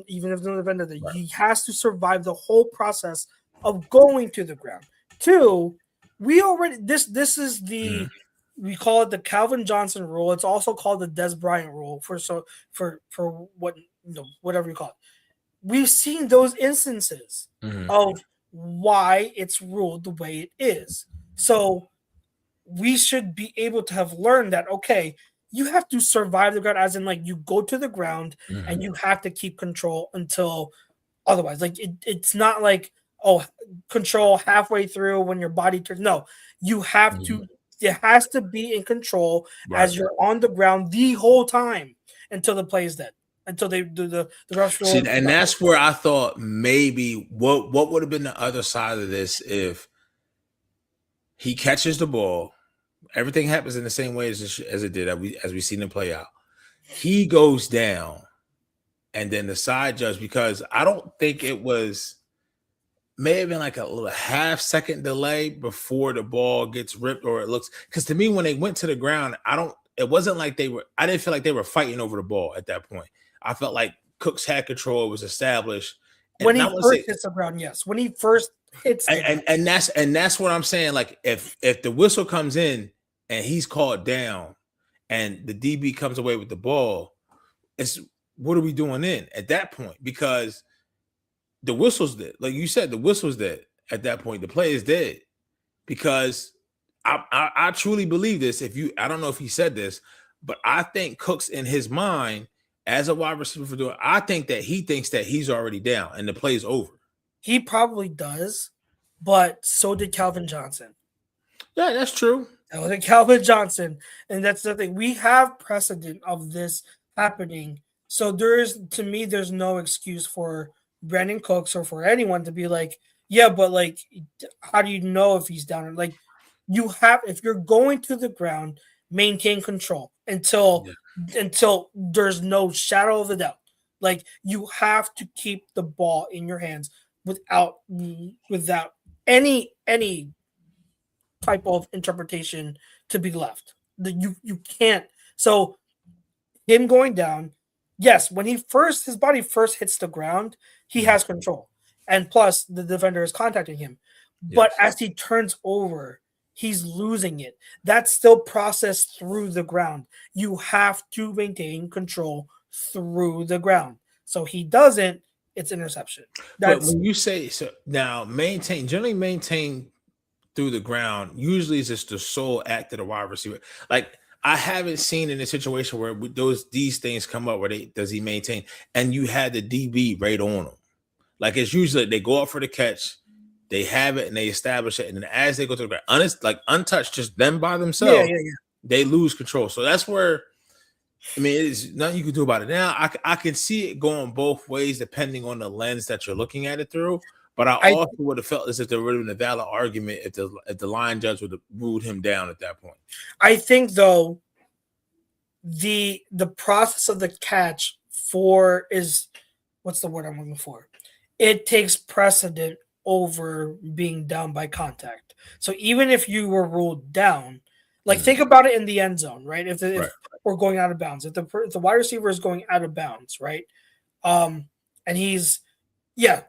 Even if there's no defender there, he has to survive the whole process of going to the ground. Two, we already this is the we call it the Calvin Johnson rule. It's also called the Des Bryant rule for what whatever you call it. We've seen those instances of why it's ruled the way it is. So we should be able to have learned that, okay, you have to survive the ground, as in like you go to the ground and you have to keep control until otherwise. Like it's not like, control halfway through when your body turns. No, you have to, it has to be in control as you're on the ground the whole time until the play is dead. Until they do the rush. See, and that's where I thought maybe what would have been the other side of this if he catches the ball, everything happens in the same way as it did as we seen it play out. He goes down, and then the side judge, because I don't think it was, may have been like a little half-second delay before the ball gets ripped, or it looks, because to me when they went to the ground, it wasn't like I didn't feel like they were fighting over the ball at that point. I felt like Cooks had control, was established. When he first hits the ground, yes. When he first hits and that's what I'm saying. Like if the whistle comes in and he's called down and the DB comes away with the ball, it's what are we doing then at that point? Because the whistle's dead. Like you said, the whistle's dead at that point. The play is dead. Because I truly believe this. I don't know if he said this, but I think Cooks in his mind, as a wide receiver, I think that he thinks that he's already down and the play's over. He probably does, but so did Calvin Johnson. Yeah, that's true. So did Calvin Johnson, and that's the thing. We have precedent of this happening, so there's no excuse for Brandon Cooks or for anyone to be like, yeah, but like, how do you know if he's down? Like, if you're going to the ground, maintain control until there's no shadow of a doubt. Like you have to keep the ball in your hands without any type of interpretation to be left. You can't. So him going down, yes, when his body first hits the ground, he has control. And plus the defender is contacting him. Yes. But as he turns over, he's losing it. That's still processed through the ground. You have to maintain control through the ground. So he doesn't, it's interception. But when you say so now, generally maintain through the ground, usually it's just the sole act of the wide receiver. Like I haven't seen in a situation where these things come up where does he maintain, and you had the DB right on him. Like it's usually they go up for the catch, they have it and they establish it, and then as they go to the ground, untouched, just them by themselves, they lose control. So that's where, I mean, it's nothing you can do about it. Now I can see it going both ways depending on the lens that you're looking at it through. But I also would have felt as if there would have been a valid argument if the line judge would have ruled him down at that point. I think though, the process of the catch is what's the word I'm looking for? It takes precedent over being down by contact. So even if you were ruled down, like think about it in the end zone, right? If we're going out of bounds, if the wide receiver is going out of bounds, right? And he's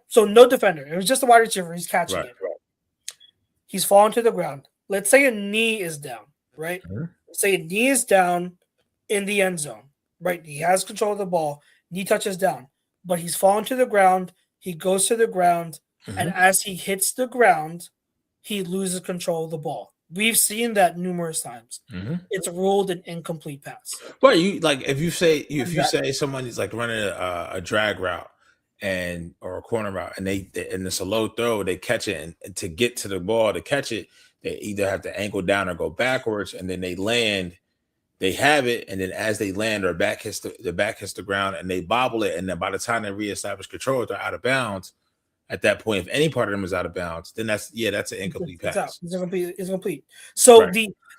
so no defender. It was just the wide receiver. He's catching it. Right? He's falling to the ground. Let's say a knee is down, right? Say a knee is down in the end zone, right? He has control of the ball. Knee touches down, but he's fallen to the ground. He goes to the ground, and as he hits the ground, he loses control of the ball. We've seen that numerous times. It's ruled an incomplete pass. Well, if you say somebody's like running a drag route or a corner route, and and it's a low throw, they catch it, and to get to the ball to catch it, they either have to ankle down or go backwards, and then they land. They have it, and then as they land, their back hits the ground, and they bobble it, and then by the time they reestablish control, they're out of bounds. At that point, if any part of them is out of bounds, then that's an incomplete pass. It's incomplete. So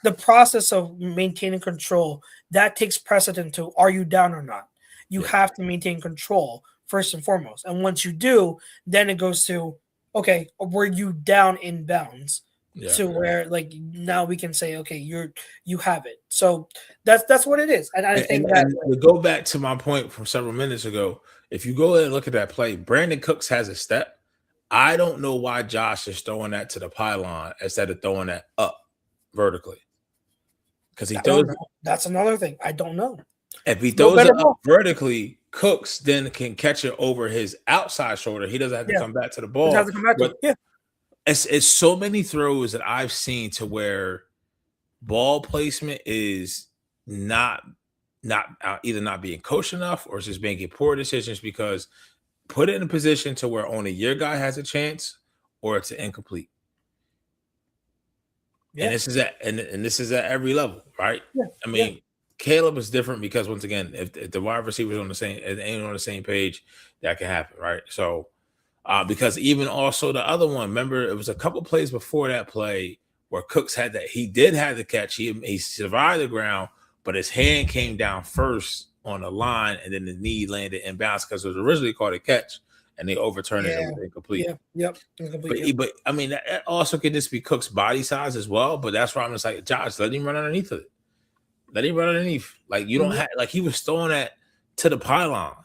the process of maintaining control, that takes precedent to are you down or not? You have to maintain control first and foremost, and once you do, then it goes to okay, were you down in bounds? To where now we can say okay, you have it. So that's what it is, and I think to go back to my point from several minutes ago, if you go and look at that play, Brandon Cooks has a step. I don't know why Josh is throwing that to the pylon instead of throwing that up vertically, because he throws. That's another thing. I don't know. If he throws it up vertically, Cooks then can catch it over his outside shoulder. He doesn't have to come back to the ball. He doesn't have to come back to it. It's so many throws that I've seen to where ball placement is not either not being coached enough or just making poor decisions because put it in a position to where only your guy has a chance or it's incomplete. And this is at every level, right? I mean, Caleb is different because once again, if the wide receivers on the same page, that can happen, right? So because even also the other one, remember, it was a couple plays before that play where Cooks had that. He did have the catch. He survived the ground, but his hand came down first on the line, and then the knee landed in bounds because it was originally called a catch, and they overturned it and incomplete. Incomplete. But I mean, that also could just be Cook's body size as well. But that's why I'm just like, Josh, let him run underneath of it. Let him run underneath. Like you don't have he was throwing that to the pylon.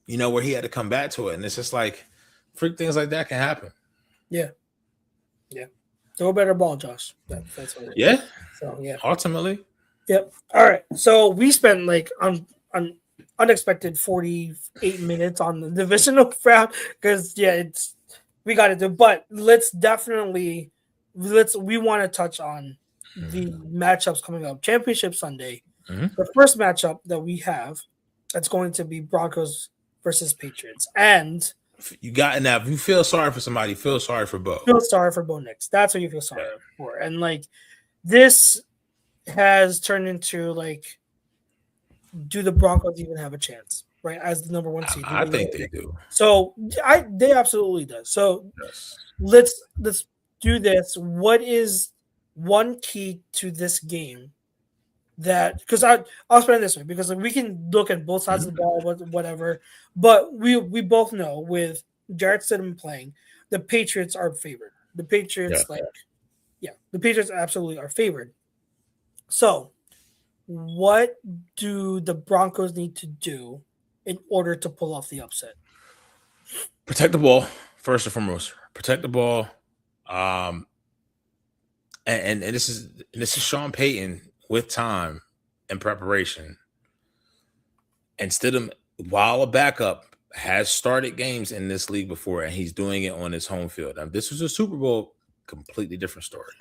Where he had to come back to it. And it's just like freak things like that can happen. Yeah. Throw a better ball, Josh. That's what it is. Yeah. So ultimately. Yep. All right. So we spent on unexpected 48 minutes on the divisional round because we got to do, but we want to touch on the matchups coming up. Championship Sunday. The first matchup that we have, that's going to be Broncos versus Patriots. And you got now. If you feel sorry for somebody, feel sorry for Bo. Feel sorry for Bo Nix. That's what you feel sorry for. And this has turned into do the Broncos even have a chance? Right, as the number one seed. I think they do. So they absolutely do. So let's do this. What is one key to this game? That because I'll explain it this way because we can look at both sides of the ball, whatever. But we both know with Jarrett Stidham playing, the Patriots are favored. The Patriots the Patriots absolutely are favored. So, what do the Broncos need to do in order to pull off the upset? Protect the ball first and foremost. Protect the ball. And this is Sean Payton. With time and preparation, and Stidham, while a backup, has started games in this league before, and he's doing it on his home field. Now, this was a Super Bowl completely different story.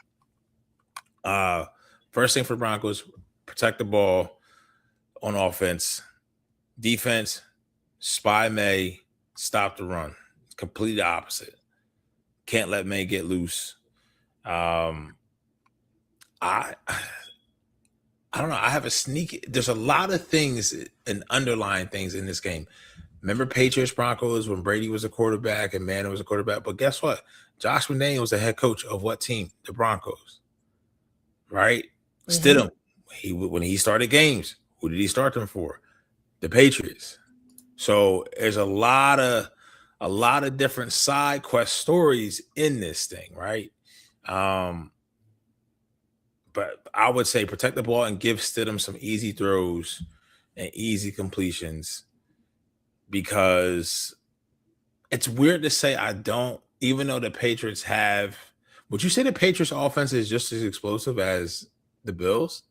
First thing for the Broncos, protect the ball on offense. Defense, spy May, stop the run. It's completely opposite. Can't let May get loose. I don't know. I have a sneaky. There's a lot of things and underlying things in this game. Remember Patriots Broncos when Brady was a quarterback and Manning was a quarterback? But guess what? Josh McDaniels was the head coach of what team? The Broncos. Right? Stidham. When he started games, who did he start them for? The Patriots. So there's a lot of different side quest stories in this thing, right? But I would say protect the ball and give Stidham some easy throws and easy completions, because it's weird to say I don't, even though the Patriots have. Would you say the Patriots offense is just as explosive as the Bills?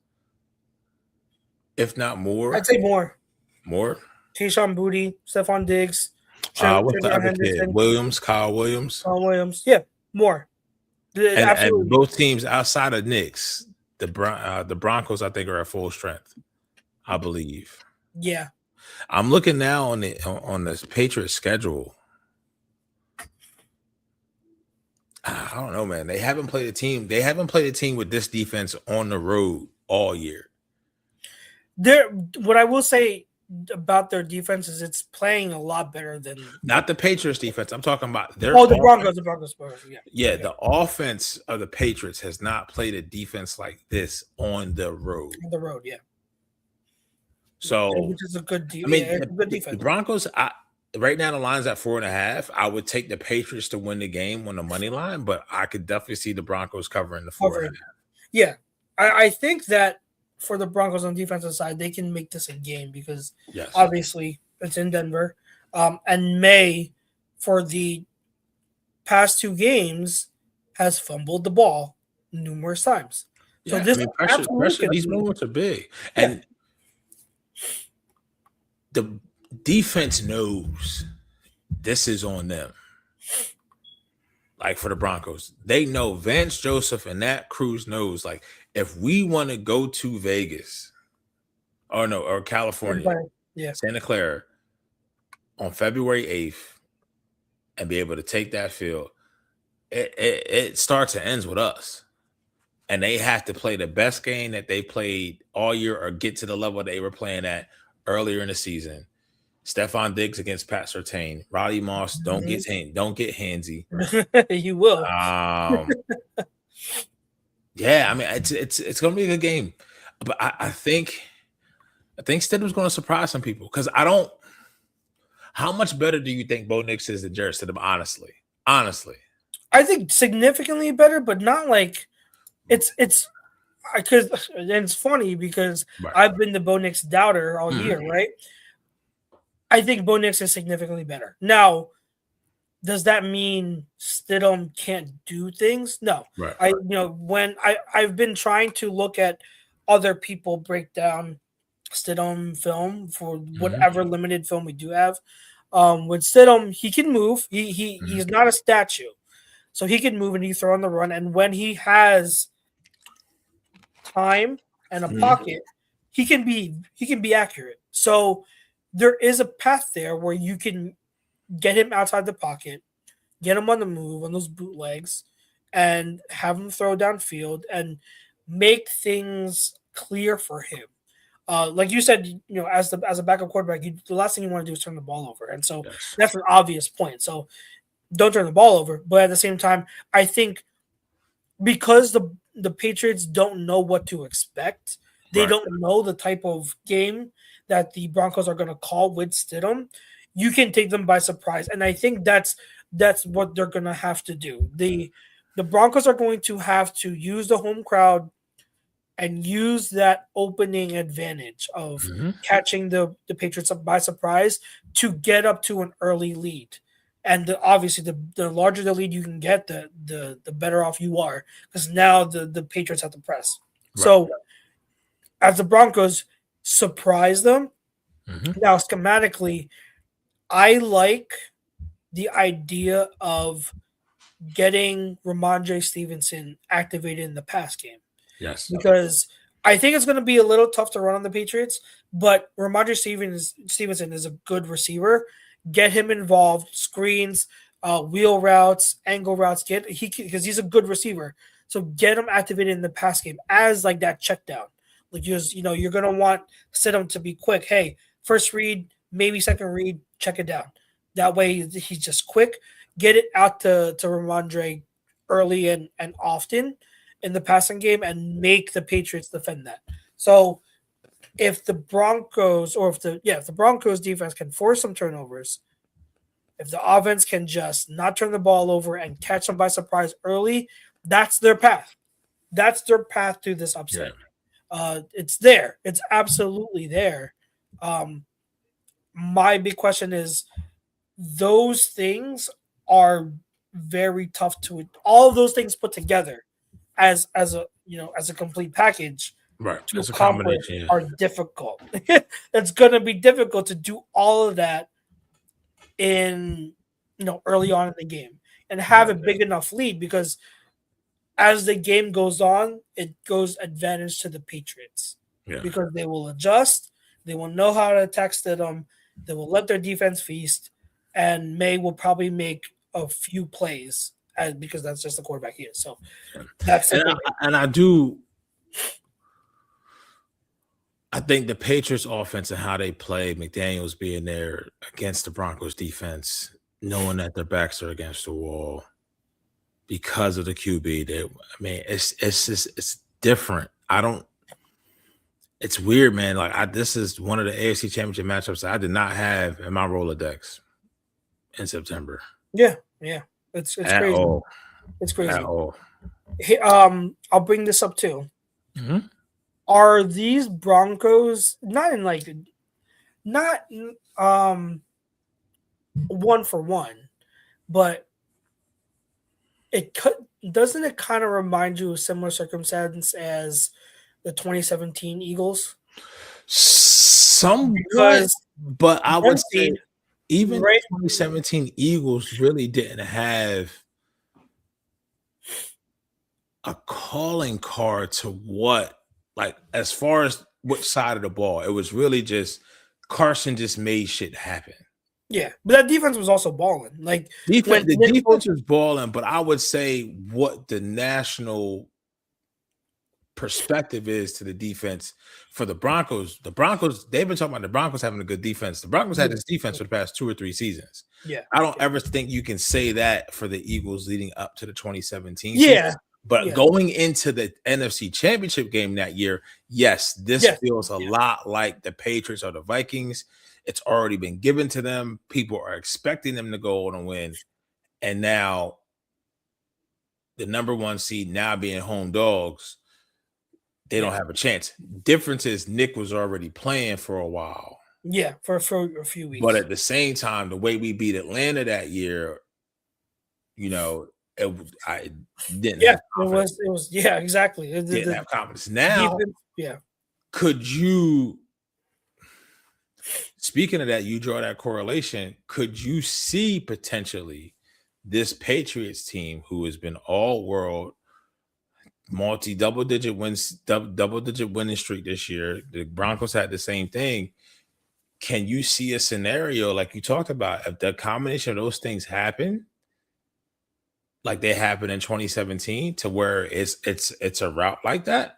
If not more? I'd say more. More? Tayshaun Boutte, Stephon Diggs. What's the other kid? Kyle Williams? Yeah, more. And both teams outside of Knicks, the Broncos, I think, are at full strength, I believe. Yeah. I'm looking now on the Patriots schedule. I don't know, man. They haven't played a team. They haven't played a team with this defense on the road all year. What I will say about their defense is it's playing a lot better than not the Patriots defense. I'm talking about their the Broncos. The Broncos. Yeah, the offense of the Patriots has not played a defense like this on the road. On the road, yeah. So, which is a good defense. I mean, it's a good defense. The Broncos, right now the line's at 4.5. I would take the Patriots to win the game on the money line, but I could definitely see the Broncos covering the 4.5. Yeah, I think that for the Broncos on the defensive side, they can make this a game because obviously it's in Denver. And May, for the past 2 games, has fumbled the ball numerous times. So pressure, these moments are big. And the defense knows this is on them. Like for the Broncos, they know Vance Joseph and that Cruz knows, like, if we want to go to Vegas or California, Santa Clara on February 8th and be able to take that field, it starts and ends with us. And they have to play the best game that they played all year or get to the level they were playing at earlier in the season. Stephon Diggs against Pat Surtain. Roddy Moss, don't get handsy. You will. Yeah, I mean it's going to be a good game, but I think Stidham's going to surprise some people because I don't. How much better do you think Bo Nix is than Jarrett Stidham? Honestly, I think significantly better, but not like it's because it's funny because I've been the Bo Nix doubter all year, right? I think Bo Nix is significantly better. Now, does that mean Stidham can't do things? No. Right. When I've been trying to look at other people break down Stidham film for whatever limited film we do have. With Stidham, he can move. He's not a statue. So he can move and he throw on the run. And when he has time and a pocket, he can be accurate. So there is a path there where you can get him outside the pocket, get him on the move on those bootlegs, and have him throw downfield and make things clear for him. Like you said, as a backup quarterback, the last thing you want to do is turn the ball over, and so that's an obvious point. So don't turn the ball over, but at the same time, I think because the Patriots don't know what to expect, they don't know the type of game that the Broncos are going to call with Stidham. You can take them by surprise, and I think that's what they're going to have to do. The Broncos are going to have to use the home crowd and use that opening advantage of catching the Patriots up by surprise to get up to an early lead. And obviously, the larger the lead you can get, the better off you are, because now the Patriots have to press. Right. So, as the Broncos surprise them, now schematically, I like the idea of getting Ramondre Stevenson activated in the pass game. Yes. Because I think it's going to be a little tough to run on the Patriots, but Ramondre Stevenson is a good receiver. Get him involved, screens, wheel routes, angle routes. Because he's a good receiver. So get him activated in the pass game as like that check down. Like you're going to want Stidham to be quick. Hey, first read, maybe second read, check it down. That way he's just quick. Get it out to Ramondre early and often in the passing game and make the Patriots defend that. So if the Broncos if the Broncos defense can force some turnovers, if the offense can just not turn the ball over and catch them by surprise early, that's their path. That's their path to this upset. It's there. It's absolutely there. My big question is those things are very tough to all of those things put together as a complete package to accomplish are difficult. It's going to be difficult to do all of that in early on in the game and have a big enough lead, because as the game goes on, it goes advantage to the Patriots because they will adjust, they will know how to attack Stidham, they will let their defense feast, and May will probably make a few plays because that's just the quarterback he is. So that's it. I think the Patriots offense and how they play, McDaniels being there against the Broncos defense, knowing that their backs are against the wall because of the QB. It's different. It's weird, man. Like this is one of the AFC Championship matchups that I did not have in my Rolodex in September. Yeah. It's crazy. All. It's crazy. At all. Hey, I'll bring this up too. Mm-hmm. Are these Broncos not one for one, but doesn't it kind of remind you of similar circumstance as the 2017 Eagles? Somewhat, but I would say even the 2017 Eagles really didn't have a calling card to what, like, as far as which side of the ball. It was really just Carson just made shit happen. Yeah, but that defense was also balling. Like the defense was balling, but I would say what the national perspective is to the defense for the Broncos. The Broncos, they've been talking about the Broncos having a good defense. The Broncos had this defense for the past 2 or 3 seasons. Yeah, I don't ever think you can say that for the Eagles leading up to the 2017 season. But going into the NFC Championship game that year, yes, this feels a lot like the Patriots or the Vikings. It's already been given to them. People are expecting them to go on and win. And now the number 1 seed now being home dogs, they don't have a chance. Difference is Nick was already playing for a while. Yeah, for a few weeks. But at the same time, the way we beat Atlanta that year, I didn't have confidence. It was exactly. Didn't have confidence. Now, could you, speaking of that, you draw that correlation, could you see potentially this Patriots team who has been all world, double-digit winning streak this year? The Broncos had the same thing. Can you see a scenario like you talked about, if the combination of those things happen, like they happened in 2017, to where it's a route like that?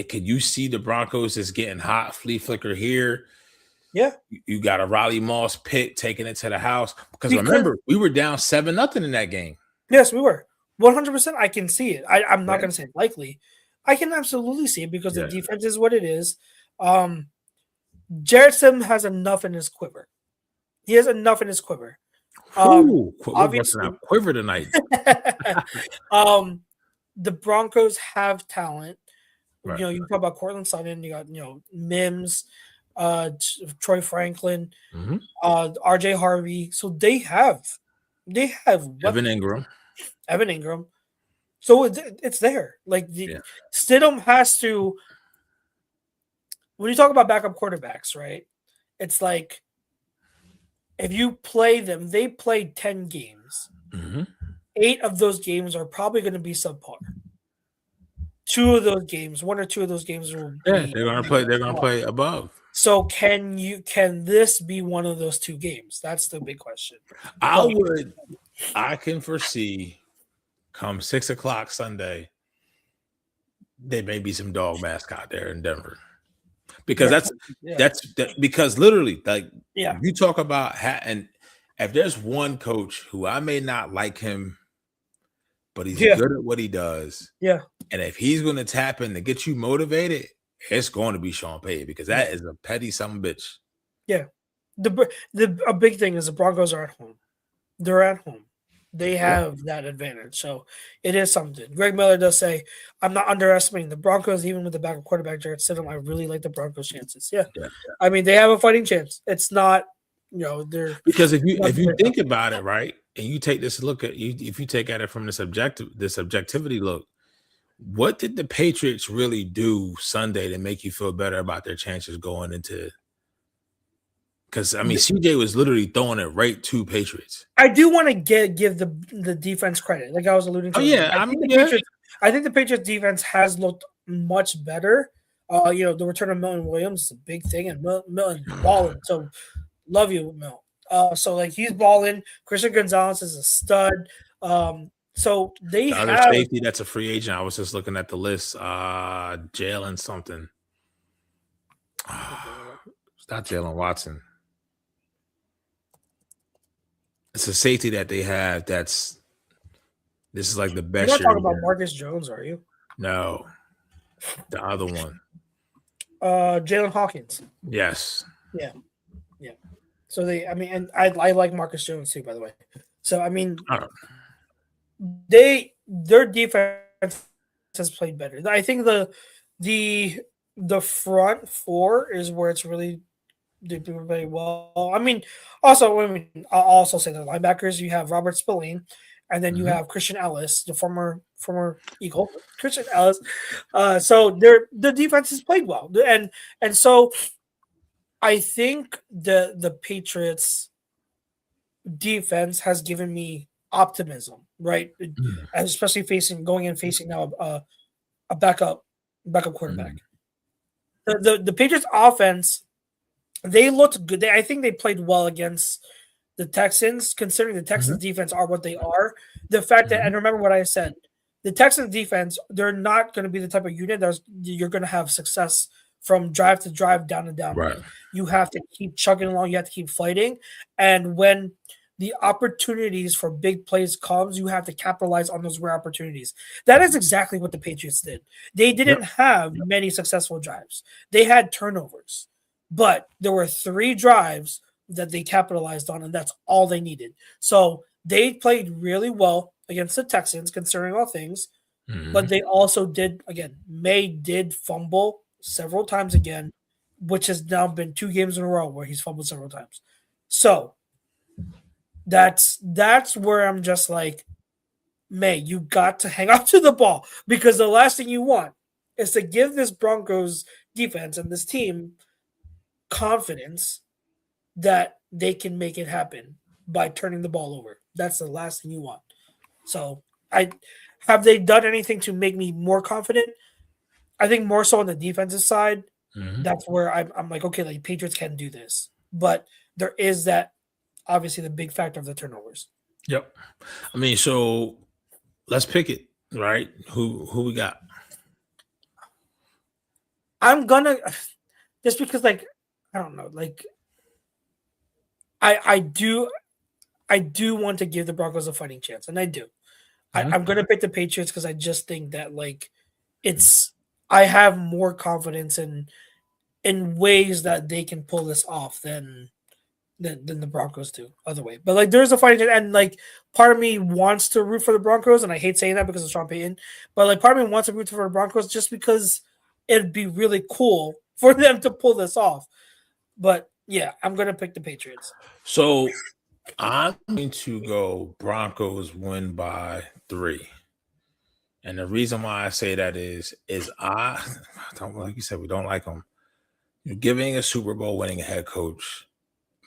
Could you see the Broncos just getting hot, flea flicker here? Yeah. You got a Riley Moss pick, taking it to the house. Because remember, we were down 7-0 in that game. Yes, we were. 100%. I can see it. I'm not going to say likely. I can absolutely see it because the defense is what it is. Jarrett Stidham has enough in his quiver. He has enough in his quiver. Obviously, quiver tonight. The Broncos have talent. Right. You talk about Cortland Sutton. You got Mims, Troy Franklin, RJ Harvey. So they have Evan Ingram. So it's there. Like Stidham has to. When you talk about backup quarterbacks, right? It's like if you play them, they played 10 games. 8 of those games are probably going to be subpar. 2 of those games, 1 or 2 of those games will be. They're gonna play. They're gonna play above. So can this be one of those 2 games? That's the big question. I can foresee come 6:00 Sunday, there may be some dog mascot there in Denver. Because because literally, like, you talk about and if there's one coach who I may not like him, but he's good at what he does. Yeah. And if he's going to tap in to get you motivated, it's going to be Sean Payton, because that is a petty son of a bitch. Yeah. A big thing is the Broncos are at home. They're at home. They have that advantage. So it is something. Greg Miller does say, I'm not underestimating the Broncos, even with the backup quarterback, Jarrett Stidham. I really like the Broncos' chances. Yeah. I mean, they have a fighting chance. It's not, they're. Because if you think about it, right, and you take this look at if you take at it from this objectivity look, what did the Patriots really do Sunday to make you feel better about their chances going into? Because I mean, CJ was literally throwing it right to Patriots. I do want to give the defense credit, like I was alluding to. I think the Patriots defense has looked much better. The return of Milton Williams is a big thing, and Milton balling. So love you, Mil. So like he's balling. Christian Gonzalez is a stud. So they have other safety that's a free agent. I was just looking at the list. Jalen something. It's not Jalen Watson. It's a safety that they have. This is like the best. You're not talking about Marcus Jones, are you? No, the other one. Jalen Hawkins. Yes. Yeah. So and I like Marcus Jones too, by the way. So I mean, their defense has played better. I think the front four is where it's really. They do very well. I mean, I'll also say the linebackers. You have Robert Spillane, and then you have Christian Ellis, the former Eagle, Christian Ellis. So the defense has played well, and so I think the Patriots defense has given me optimism, right? Especially facing now a backup quarterback. The Patriots offense. They looked good. I think they played well against the Texans, considering the Texans defense are what they are. The fact that, and remember what I said, the Texans defense, they're not going to be the type of unit that you're going to have success from drive to drive, down and down. Right. You have to keep chugging along. You have to keep fighting. And when the opportunities for big plays comes, you have to capitalize on those rare opportunities. That is exactly what the Patriots did. They didn't have many successful drives. They had turnovers. But there were 3 drives that they capitalized on, and that's all they needed. So they played really well against the Texans, considering all things. But they also did, again, May did fumble several times again, which has now been 2 games in a row where he's fumbled several times. So that's where I'm just like, May, you got to hang on to the ball, because the last thing you want is to give this Broncos defense and this team confidence that they can make it happen by turning the ball over. That's the last thing you want. So have they done anything to make me more confident? I think more so on the defensive side. That's where I'm like, okay, like Patriots can do this. But there is that, obviously, the big factor of the turnovers. Yep. I mean, so let's pick it, right? Who we got? I'm gonna, just because, like, I don't know, like, I do want to give the Broncos a fighting chance, and I do. I'm gonna pick the Patriots because I just think that, like, I have more confidence in ways that they can pull this off than the Broncos do other way. But like, there's a fighting chance, and like, part of me wants to root for the Broncos, and I hate saying that because of Sean Payton, but like, part of me wants to root for the Broncos just because it'd be really cool for them to pull this off. But yeah, I'm going to pick the Patriots. So I'm going to go Broncos win by 3. And the reason why I say that is I don't, like you said, we don't like them. You're giving a Super Bowl winning head coach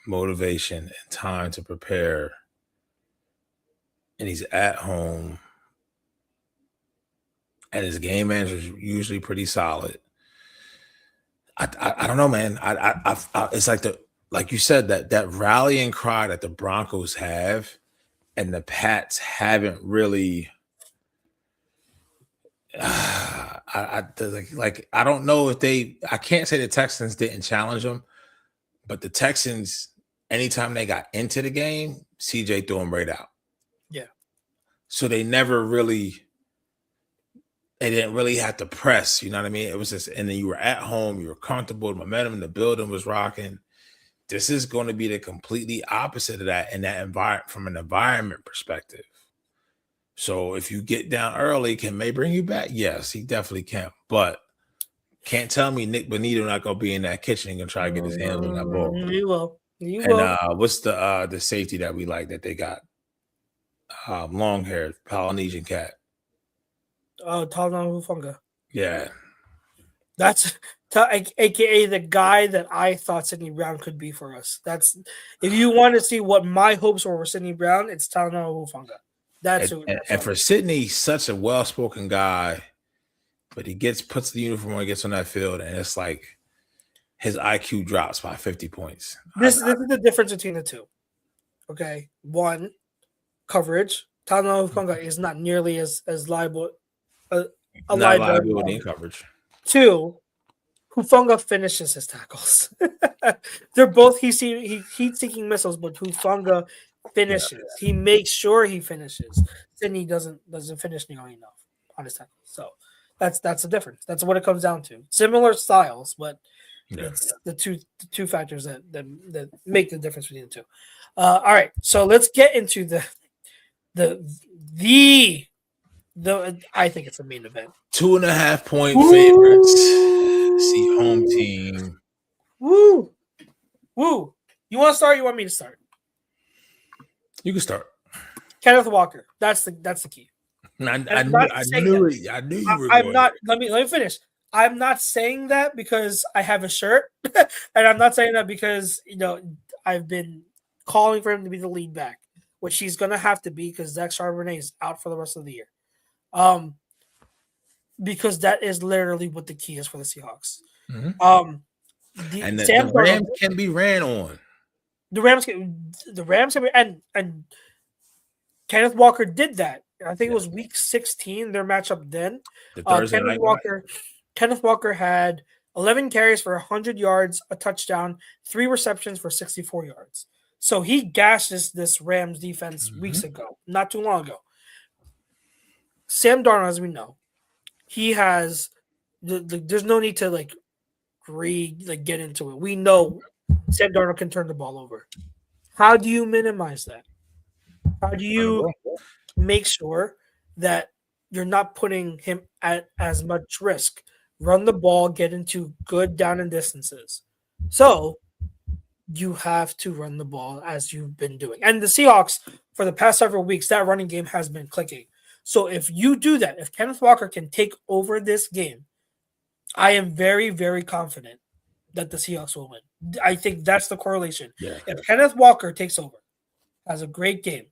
motivation and time to prepare and he's at home, and his game manager is usually pretty solid. I don't know, man. It's like you said, that rallying cry that the Broncos have, and the Pats haven't really. I don't know if I can't say the Texans didn't challenge them, but the Texans, anytime they got into the game, CJ threw them right out. Yeah. So they didn't really have to press, you know what I mean? It was just, and then you were at home, you were comfortable, the momentum in the building was rocking. This is going to be the completely opposite of that in that environment, from an environment perspective. So if you get down early, can May bring you back? Yes, he definitely can. But can't tell me Nick Bonito not gonna be in that kitchen and gonna try to get his hands on that ball. He will. What's the safety that we like that they got? Long haired Polynesian cat. Oh, Talanoa Hufanga. Yeah. That's aka the guy that I thought Sidney Brown could be for us. That's, if you want to see what my hopes were for Sidney Brown, it's Talanoa Hufanga. And for Sidney, such a well-spoken guy, but he puts the uniform on, gets on that field, and it's like his IQ drops by 50 points. This is the difference between the two. Okay, one, coverage. Talanoa Hufanga is not nearly as liable. Liability in coverage. Two, Hufanga finishes his tackles. They're both heat-seeking missiles, but Hufanga finishes. Yeah. He makes sure he finishes. Sidney doesn't finish nearly enough on his tackles. So that's the difference. That's what it comes down to. Similar styles, but it's the two factors that make the difference between the two. All right, so let's get into the I think it's a main event. 2.5 point favorites. See home team. Woo. You want to start? You want me to start? You can start. Kenneth Walker. That's the key. I knew you were. I'm not. Let me finish. I'm not saying that because I have a shirt, and I'm not saying that because I've been calling for him to be the lead back, which he's gonna have to be because Zach Charbonnet is out for the rest of the year. Because that is literally what the key is for the Seahawks. Mm-hmm. The Rams can be ran on. The Rams can be, and Kenneth Walker did that. I think it was week 16, their matchup then. Kenneth Walker had 11 carries for 100 yards, a touchdown, 3 receptions for 64 yards. So he gashed this Rams defense weeks ago, not too long ago. Sam Darnold, as we know, he has there's no need to get into it. We know Sam Darnold can turn the ball over. How do you minimize that? How do you make sure that you're not putting him at as much risk? Run the ball, get into good down and distances. So you have to run the ball as you've been doing. And the Seahawks, for the past several weeks, that running game has been clicking. So if you do that, if Kenneth Walker can take over this game, I am very, very confident that the Seahawks will win. I think that's the correlation. Yeah. If Kenneth Walker takes over, has a great game,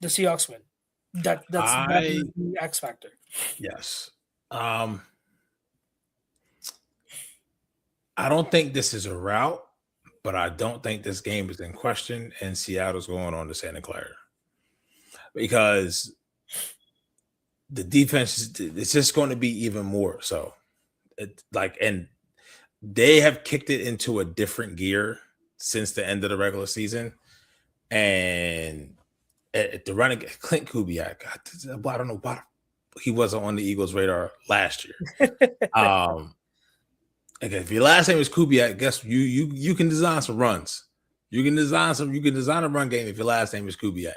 the Seahawks win. That's the X factor. Yes. I don't think this is a rout, but I don't think this game is in question, and Seattle's going on to Santa Clara. Because the defense it's just going to be even more so. And they have kicked it into a different gear since the end of the regular season. And at the running, Clint Kubiak, I don't know why he wasn't on the Eagles' radar last year. Okay, if your last name is Kubiak, guess you can design some runs. You can design a run game if your last name is Kubiak.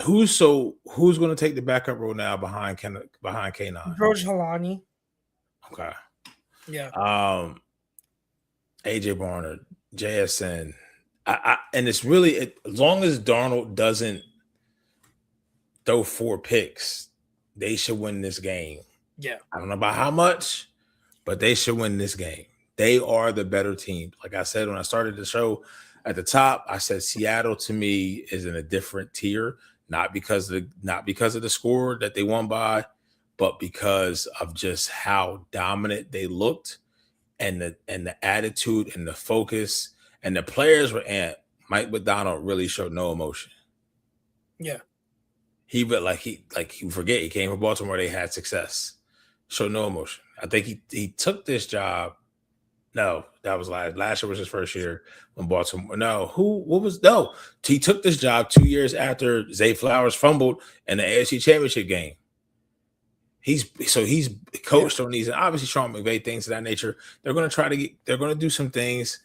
Who's going to take the backup role now behind K9? George Halani. Okay. Yeah. AJ Barnard, JSN. And it's really, as long as Darnold doesn't throw 4 picks, they should win this game. Yeah. I don't know about how much, but they should win this game. They are the better team. Like I said when I started the show, At the top, I said Seattle to me is in a different tier, not because of the score that they won by, but because of just how dominant they looked and the attitude and the focus and the players were amped. Mike McDonald really showed no emotion. Yeah. He forget he came from Baltimore, they had success. Showed no emotion. I think he took this job. No, that was last year was his first year when Baltimore. He took this job 2 years after Zay Flowers fumbled in the AFC Championship game. He's coached on these, and obviously Sean McVay, things of that nature. They're going to do some things,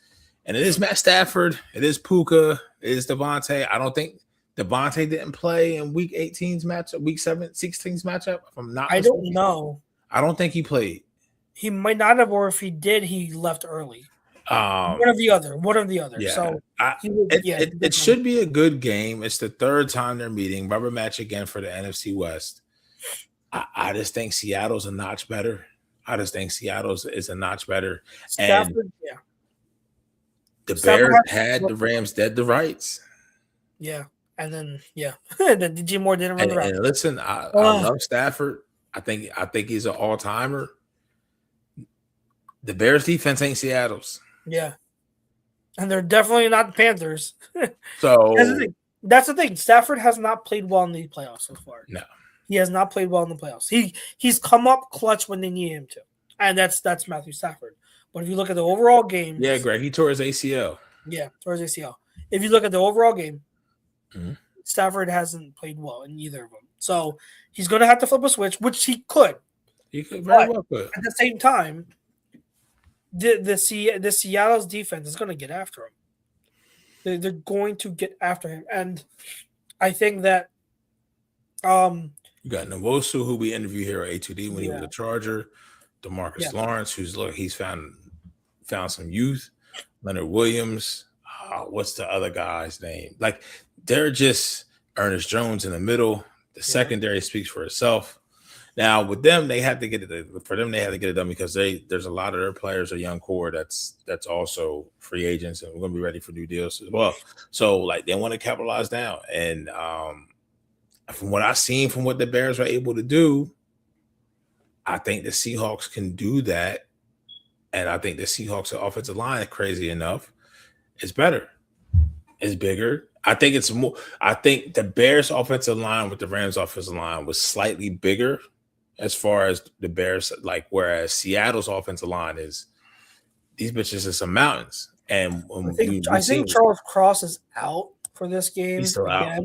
and it is Matt Stafford, it is Puka, it is Devontae. I don't think Devontae didn't play in Week 18's matchup, Week 16's matchup. If I'm not, I don't know. I don't think he played. He might not have, or if he did, he left early. One or the other. Yeah. So it should be a good game. It's the third time they're meeting. Rubber match again for the NFC West. I just think Seattle's a notch better. Is a notch better. Stafford, and the Bears had the Rams dead to rights. Yeah. And then then DJ Moore didn't run the route. And listen, I love Stafford. I think he's an all-timer. The Bears defense ain't Seattle's. Yeah. And they're definitely not the Panthers. So that's the thing. Stafford has not played well in the playoffs so far. No. He has not played well in the playoffs. He's come up clutch when they need him to. And that's Matthew Stafford. But if you look at the overall game. Yeah, Greg, he tore his ACL. Yeah, tore his ACL. If you look at the overall game, Stafford hasn't played well in either of them. So he's going to have to flip a switch, which he could. He could very well could. At the same time, the Seattle's defense is going to get after him. They're going to get after him, and I think that you got Nwosu, who we interviewed here at A2D when he was a Charger. DeMarcus Lawrence, he's found some youth. Leonard Williams. What's the other guy's name? Like they're just Ernest Jones in the middle. The secondary speaks for itself. Now with them, they have to get it done because there's a lot of their players, a young core that's also free agents, and we're gonna be ready for new deals as well. So like they want to capitalize now. And from what I've seen from what the Bears are able to do, I think the Seahawks can do that. And I think the Seahawks offensive line, crazy enough, is better. It's bigger. I think it's more. I think the Bears offensive line with the Rams offensive line was slightly bigger as far as the Bears, whereas Seattle's offensive line is, these bitches are some mountains. And I think Charles Cross is out for this game. He's still out.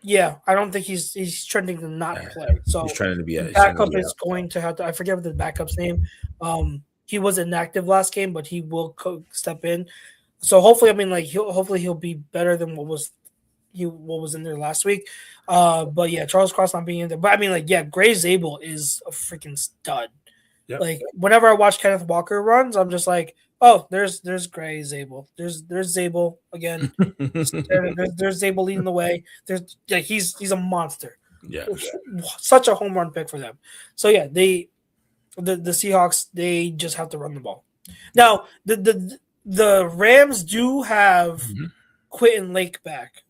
Yeah. I don't think he's trending to not play. So he's trending to be the backup is going to have to. I forget what the backup's name. He was inactive last game, but he will step in. So hopefully, he'll be better than what was in there last week. But yeah, Charles Cross not being in there. But Gray Zabel is a freaking stud. Yep. Like whenever I watch Kenneth Walker runs, I'm just like, oh, there's Gray Zabel. There's Zabel again. there's Zabel leading the way. He's a monster. Yeah, such a home run pick for them. So yeah, the Seahawks, they just have to run the ball. Now the Rams do have Quentin Lake back.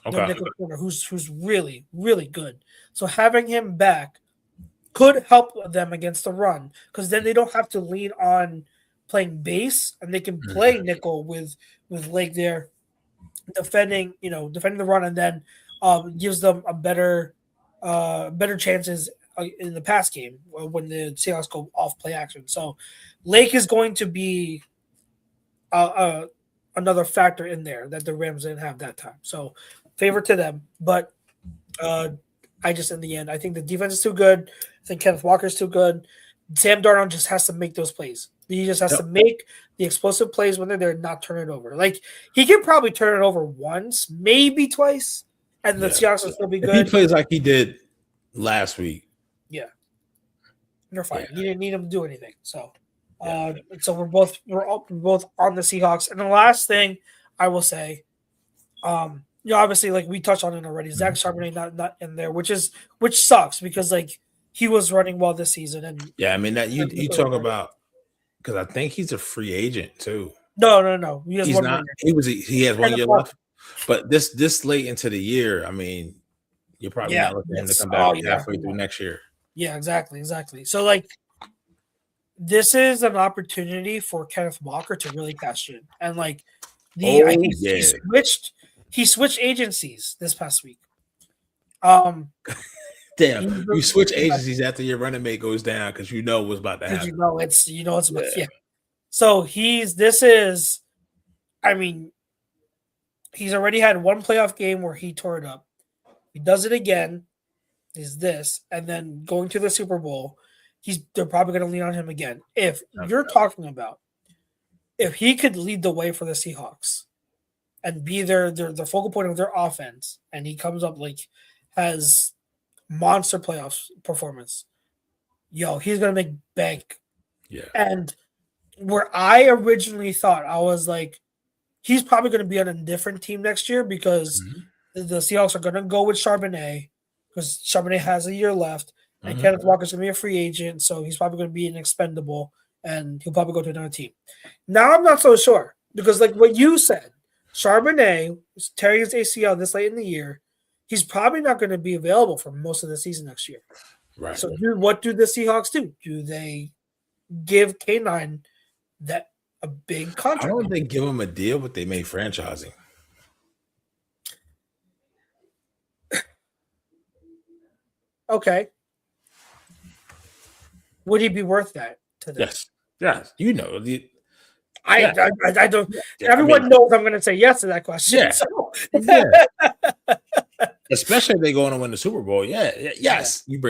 The nickel corner, who's really, really good. So having him back could help them against the run because then they don't have to lean on playing base and they can play nickel with Lake there, defending the run, and then gives them a better chances in the pass game when the Seahawks go off play action. So Lake is going to be another factor in there that the Rams didn't have that time. So favor to them, but in the end, I think the defense is too good. I think Kenneth Walker is too good. Sam Darnold just has to make those plays. He just has to make the explosive plays when they're there, not turn it over. Like he can probably turn it over once, maybe twice, and the Seahawks will still be good. If he plays like he did last week, they're fine. You didn't need him to do anything. So, so we're both on the Seahawks. And the last thing I will say, obviously, like we touched on it already, Zach Charbonnet not in there, which sucks because like he was running well this season. And that you talk about because I think he's a free agent too. No. He has He's one not. more year. He has 1 year left. But this late into the year, I mean, you're probably not looking for him to come back halfway through next year. Yeah, exactly. So like, this is an opportunity for Kenneth Walker to really cash in, and like he switched agencies this past week. Damn, you switch agencies after your running mate goes down because you know what's about to happen. It's about So I mean, he's already had one playoff game where he tore it up. He does it again. Is this, and then going to the Super Bowl, they're probably going to lean on him again. If you're talking about if he could lead the way for the Seahawks and be their focal point of their offense, and he comes up has monster playoffs performance, he's going to make bank. Yeah. And where I originally thought, I was like, he's probably going to be on a different team next year because the Seahawks are going to go with Charbonnet because Charbonnet has a year left, and Kenneth Walker's going to be a free agent, so he's probably going to be an expendable, and he'll probably go to another team. Now I'm not so sure because, like what you said, Charbonnet is tearing his ACL this late in the year. He's probably not going to be available for most of the season next year. Right. So what do the Seahawks do? Do they give K9 a big contract? I don't think give him a deal, but they may franchising. Okay. Would he be worth that to them? Yes. You know. I don't. Everyone knows I'm going to say yes to that question. Yeah. So. Especially if they go on to win the Super Bowl. Yes. You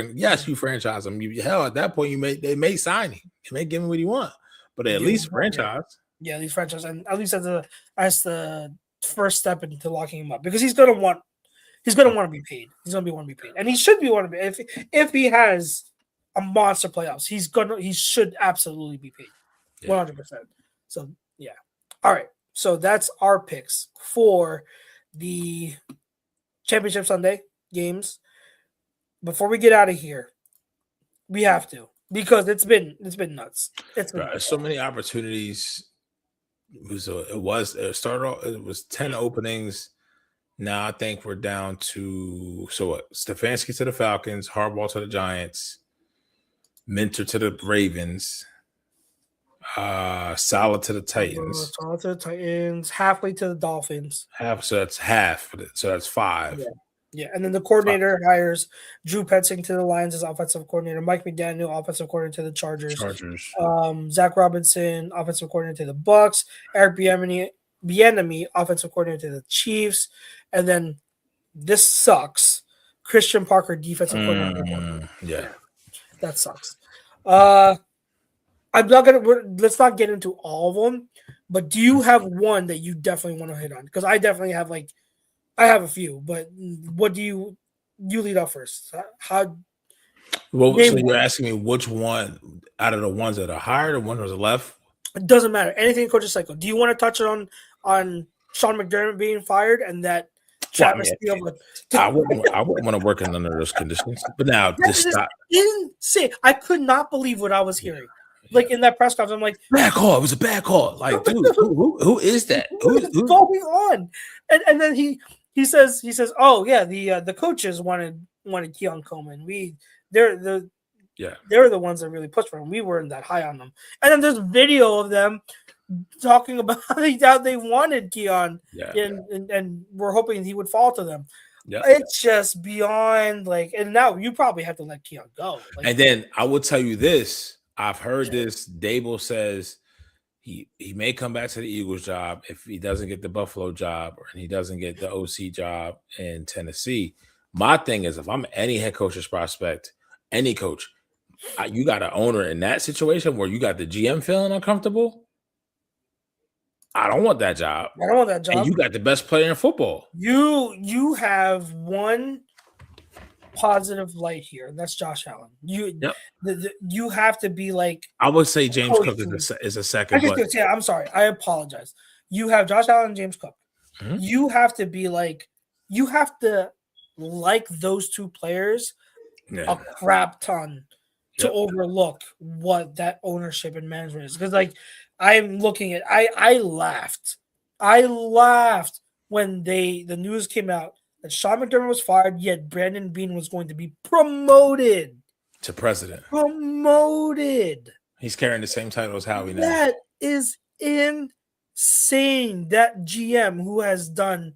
franchise them. Hell, at that point, they may sign him. They may give him what he want, but at least franchise. Yeah, at least franchise, and at least as the first step into locking him up because he's going to want to be paid. He's going to want to be paid, and he should be want to be if he has a monster playoffs. He should absolutely be paid, 100%. So yeah, all right. So that's our picks for the Championship Sunday games. Before we get out of here, we have to because it's been nuts. So many opportunities. It started off. It was 10 openings. Now I think we're down to Stefanski to the Falcons, Harbaugh to the Giants, Minter to the Ravens, Salah to the Titans, halfway to the Dolphins. So that's half. So that's 5. Yeah, and then the coordinator hires Drew Petzing to the Lions as offensive coordinator, Mike McDaniel, offensive coordinator to the Chargers. Zach Robinson, offensive coordinator to the Bucks. Eric Bieniemy, offensive coordinator to the Chiefs. And then this sucks. Christian Parker, defensive coordinator. Yeah, that sucks. I'm not gonna. Let's not get into all of them. But do you have one that you definitely want to hit on? Because I definitely have I have a few, but what do you lead off first? So you're asking me which one out of the ones that are hired or one that are left? It doesn't matter. Anything coach's cycle. Do you want to touch on Sean McDermott being fired and that travesty of I wouldn't want to work in none of those conditions. But now this stop. Insane. I could not believe what I was hearing. In that press conference, I'm like, bad call. It was a bad call. Like, dude, who is that? Who's going on? And then he says, oh yeah, the coaches wanted Keon Coleman. They're the ones that really pushed for him. We weren't that high on them. And then there's video of them talking about how they wanted Keon, and we're hoping he would fall to them. Yeah. It's just beyond and now you probably have to let Keon go. And then I will tell you this. I've heard this. Dable says he may come back to the Eagles job if he doesn't get the Buffalo job or he doesn't get the OC job in Tennessee. My thing is, if I'm any head coach's prospect, any coach, you got an owner in that situation where you got the GM feeling uncomfortable. I don't want that job. And you got the best player in football. You have one positive light here, and that's Josh Allen. You have to be I would say James Cook is a second. I'm sorry. I apologize. You have Josh Allen and James Cook. Mm-hmm. You have to be you have to like those two players a crap ton to overlook what that ownership and management is. Because like I'm looking at I laughed. I laughed when the news came out that Sean McDermott was fired, yet Brandon Beane was going to be promoted to president. Promoted. He's carrying the same title as Howie now. That is insane. That GM who has done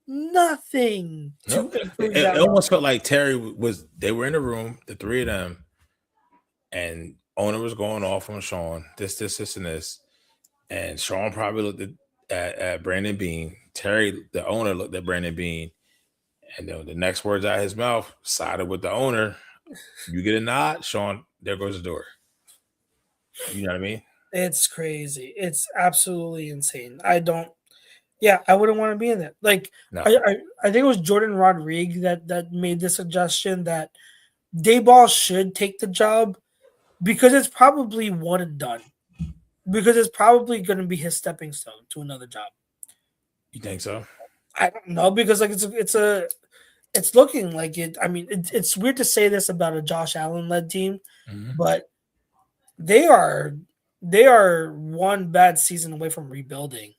nothing to improve it almost felt like Terry was. They were in the room, the three of them, and owner was going off on Sean. This, and this, and Sean probably looked at Brandon Beane. Terry, the owner, looked at Brandon Beane, and then the next words out of his mouth sided with the owner. You get a nod, Sean. There goes the door. You know what I mean? It's crazy. It's absolutely insane. I wouldn't want to be in that. Like, no. I think it was Jordan Rodriguez that made the suggestion that Dayball should take the job because it's probably one and done. Because it's probably going to be his stepping stone to another job. You think so? I don't know, because like it's looking like it. I mean, it's weird to say this about a Josh Allen led team, but they are one bad season away from rebuilding.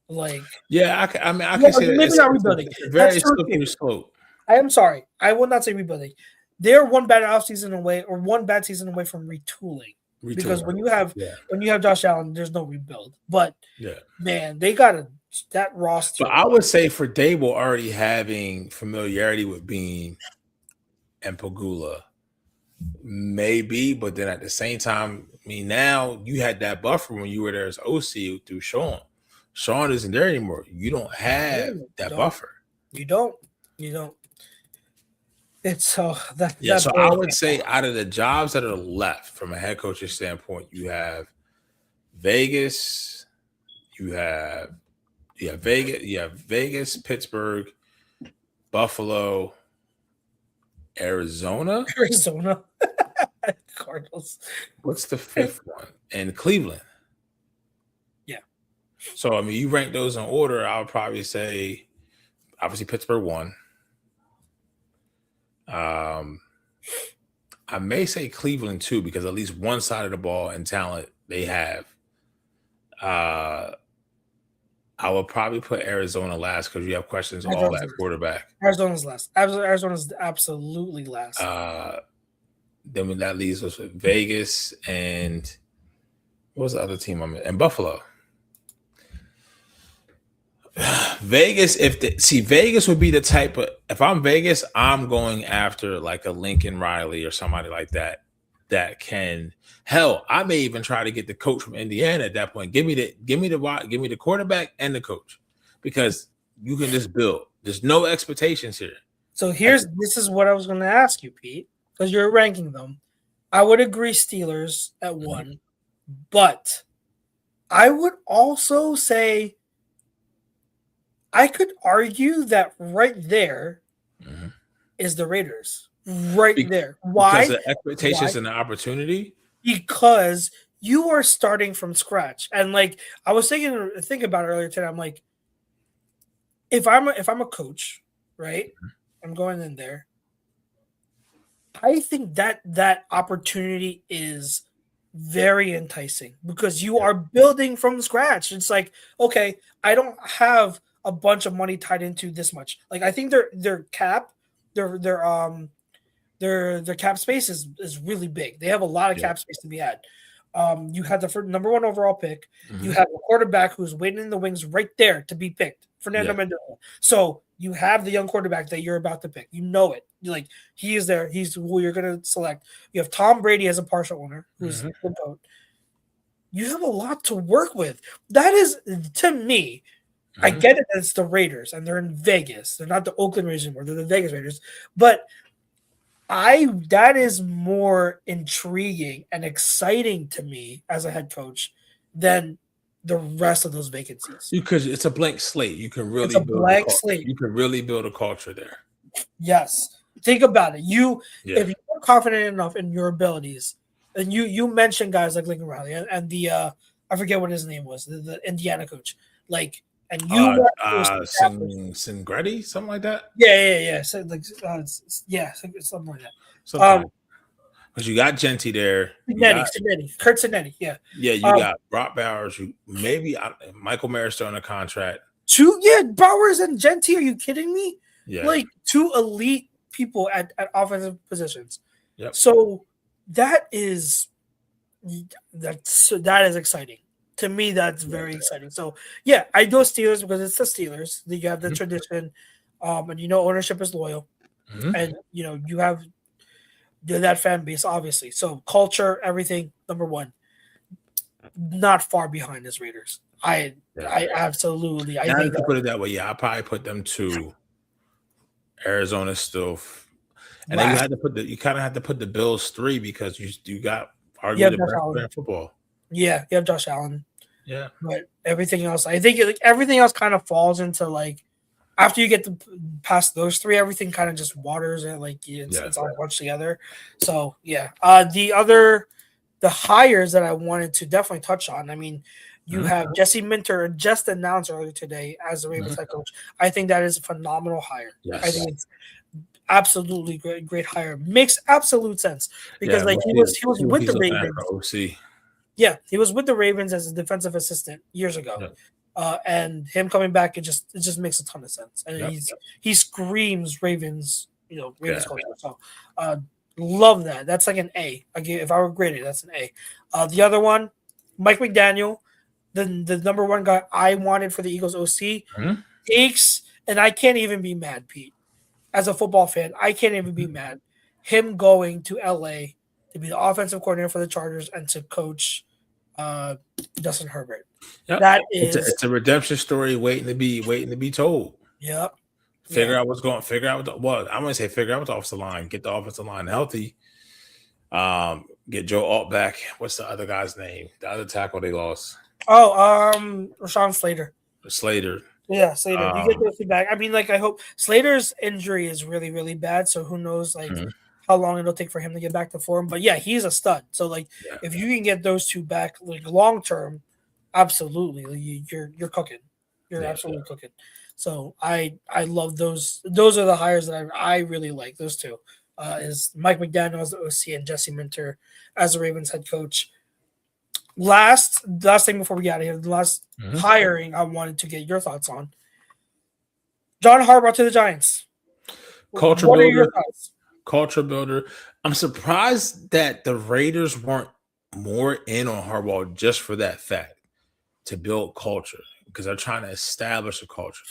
Like, yeah, I can say maybe not rebuilding. Very slippery slope. I am sorry, I will not say rebuilding. They're one bad offseason away, or one bad season away from retooling. Because when you have Josh Allen, there's no rebuild. But man, they got that roster. But I would say for Dable already having familiarity with Bean and Pagula, maybe, but then at the same time, I mean, now you had that buffer when you were there as OC through Sean. Sean isn't there anymore. You don't have that buffer. You don't. It's so that. Yeah, so I would say out of the jobs that are left from a head coach's standpoint, you have Vegas, you have Vegas, Pittsburgh, Buffalo, Arizona, Cardinals. What's the fifth one? And Cleveland. Yeah. So I mean, you rank those in order. I would probably say, obviously, Pittsburgh won. I may say Cleveland too, because at least one side of the ball and talent they have. I would probably put Arizona last because you have questions all at quarterback. Arizona's last. Arizona's absolutely last. Then that leaves us with Vegas and what was the other team I'm in? And Buffalo. Vegas, Vegas would be the type of, if I'm Vegas, I'm going after like a Lincoln Riley or somebody like that can, hell, I may even try to get the coach from Indiana at that point. Give me the quarterback and the coach, because you can just build. There's no expectations here. So this is what I was going to ask you, Pete, because you're ranking them. I would agree Steelers at one, but I would also say I could argue that right there is the Raiders. There. Why? Because the expectations and the opportunity? Because you are starting from scratch. And like I was thinking about it earlier today, I'm like, if I'm a coach, right? I'm going in there. I think that opportunity is very enticing because you are building from scratch. It's like, okay, I don't have a bunch of money tied into this much. Like I think their cap space is really big. They have a lot of cap space to be had. You have the number one overall pick. You have a quarterback who's waiting in the wings right there to be picked, Fernando Mendoza. So you have the young quarterback that you're about to pick. You know it. Like he is there. He's who you're going to select. You have Tom Brady as a partial owner, who's the GOAT. You have a lot to work with. That is, to me, I get it that it's the Raiders and they're in Vegas. They're not the Oakland Raiders anymore. They're the Vegas Raiders. But that is more intriguing and exciting to me as a head coach than the rest of those vacancies. Because it's a blank slate. You can really You can really build a culture there. Yes. Think about it. If you're confident enough in your abilities, and you mentioned guys like Lincoln Riley and the I forget what his name was, the Indiana coach. Like, and you Singretti, something like that. Yeah. So, like, something like that. because you got Genti there. Kurt Cinetti, yeah. Yeah, you got Brock Bowers. Michael Mayer still on a contract. Bowers and Genti. Are you kidding me? Yeah, like two elite people at offensive positions. Yep. So that is exciting. To me, that's very exciting. So yeah, I know Steelers because it's the Steelers. You have the tradition, and ownership is loyal, and you have that fan base obviously. So culture, everything. Number one, not far behind as Raiders. I absolutely. I think to put it that way, I probably put them to Arizona still, and then you kind of had to put the Bills 3 because you got arguably the best player in football. Yeah, you have Josh Allen. Yeah, but everything else, I think everything else kind of falls into after you get past those 3, everything kind of just waters and it's all bunched together. So yeah, the hires that I wanted to definitely touch on. I mean, you have Jesse Minter just announced earlier today as the Ravens head coach. I think that is a phenomenal hire. Yes. I think it's absolutely great hire. Makes absolute sense because he was with the Ravens. Yeah, he was with the Ravens as a defensive assistant years ago, and him coming back, it just makes a ton of sense. And he screams Ravens, Ravens culture. So, love that. That's like an A. If I were graded, that's an A. The other one, Mike McDaniel, the number one guy I wanted for the Eagles OC, takes, and I can't even be mad, Pete. As a football fan, I can't even be mad. Him going to LA to be the offensive coordinator for the Chargers and to coach Justin Herbert. Yep. That is it's a redemption story waiting to be told. Yep. Figure out what's going. Figure out I'm going to say figure out what the offensive line. Get the offensive line healthy. Get Joe Alt back. What's the other guy's name? The other tackle they lost. Rashawn Slater. Slater. Yeah, Slater. You get those two back. I mean, I hope Slater's injury is really, really bad. So who knows, how long it'll take for him to get back to form. But yeah, he's a stud. So if you can get those two back long term, absolutely, you're cooking. You're absolutely cooking. So I love those. Those are the hires that I really like. Those two is Mike McDaniel as the OC and Jesse Minter as the Ravens head coach. Last thing before we get out of here, the last hiring I wanted to get your thoughts on. John Harbaugh to the Giants. Culture what builder. Are your thoughts? Culture builder. I'm surprised that the Raiders weren't more in on Harbaugh just for that fact, to build culture, because they're trying to establish a culture.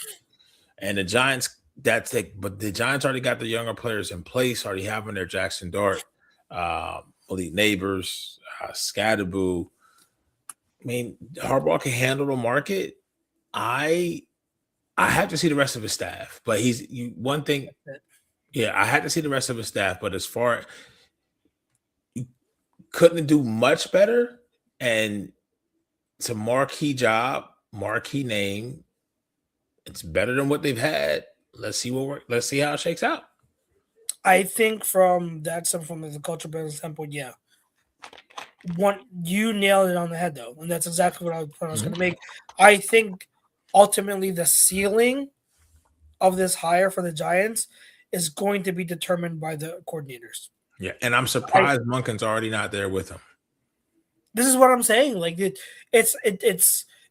And the Giants, but the Giants already got the younger players in place, already having their Jackson Dart, Malik Neighbors, Scatterboo. I mean, Harbaugh can handle the market. I have to see the rest of his staff, but one thing. Yeah, I had to see the rest of his staff, but as far you couldn't do much better, and it's a marquee job, marquee name. It's better than what they've had. Let's see how it shakes out. I think from the culture building standpoint, yeah. You nailed it on the head though, and that's exactly what I was going to make. I think ultimately the ceiling of this hire for the Giants is going to be determined by the coordinators. Yeah, and I'm surprised Monken's already not there with him. This is what I'm saying.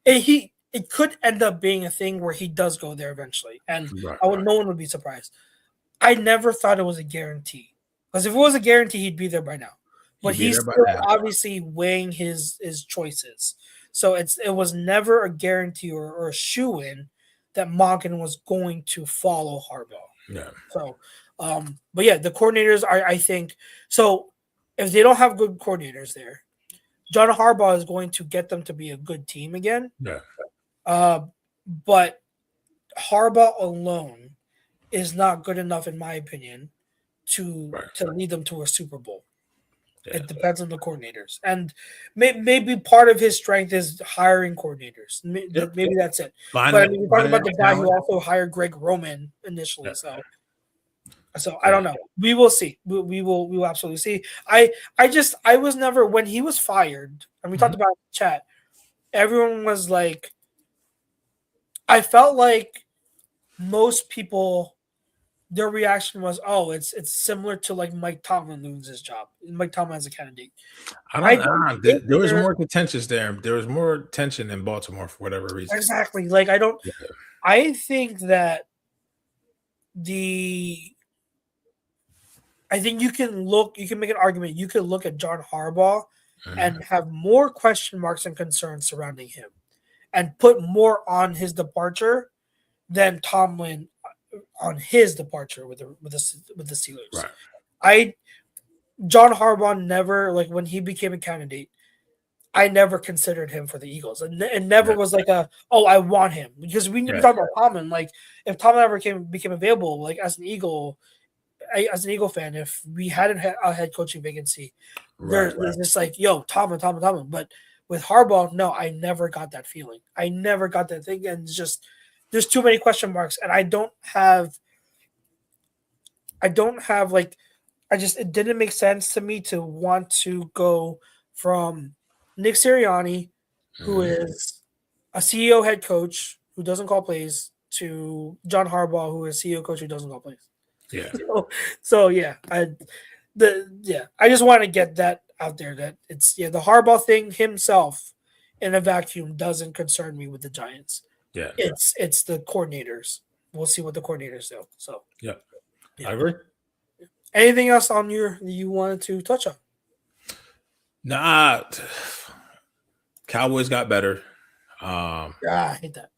It could end up being a thing where he does go there eventually, and no one would be surprised. I never thought it was a guarantee, because if it was a guarantee, he'd be there by now. But he's still obviously weighing his choices, so it was never a guarantee or a shoo-in that Monken was going to follow Harbaugh. Yeah. So, but yeah, the coordinators are, I think, so if they don't have good coordinators there, John Harbaugh is going to get them to be a good team again. Yeah. But Harbaugh alone is not good enough, in my opinion, to lead them to a Super Bowl. Yeah. It depends on the coordinators, and maybe part of his strength is hiring coordinators. Maybe that's it. But I mean, we're talking about the guy who also hired Greg Roman initially. Yeah. So I don't know. We will see. We will absolutely see. I was never, when he was fired, and we talked about it in the chat, everyone was like, I felt like most people their reaction was, "Oh, it's similar to like Mike Tomlin loses his job. Mike Tomlin as a candidate." I don't don't know. think There was they're more contentious there. There was more tension in Baltimore for whatever reason. exactly like I don't. Yeah. I think that the I think you can make an argument. You could look at John Harbaugh and have more question marks and concerns surrounding him, and put more on his departure than Tomlin on his departure with the Steelers. Right. John Harbaugh never, like, when he became a candidate, I never considered him for the Eagles. It never Yeah. was like I want him, because we Yeah. talk about Tomlin. Like, if Tomlin ever became available, like as an Eagle fan, if we had a head coaching vacancy, Right. there's just like, yo, Tomlin. But with Harbaugh, no, I never got that feeling. I never got that thing, and it's just there's too many question marks, and I don't have like it didn't make sense to me to want to go from Nick Sirianni, who is a CEO head coach who doesn't call plays, to John Harbaugh, who is CEO coach who doesn't call plays. Yeah. So yeah, I just want to get that out there, that it's the Harbaugh thing himself in a vacuum doesn't concern me with the Giants. Yeah. It's the coordinators. We'll see what the coordinators do. So Yeah. I agree. Anything else on you wanted to touch on? Nah. Cowboys got better. I hate that.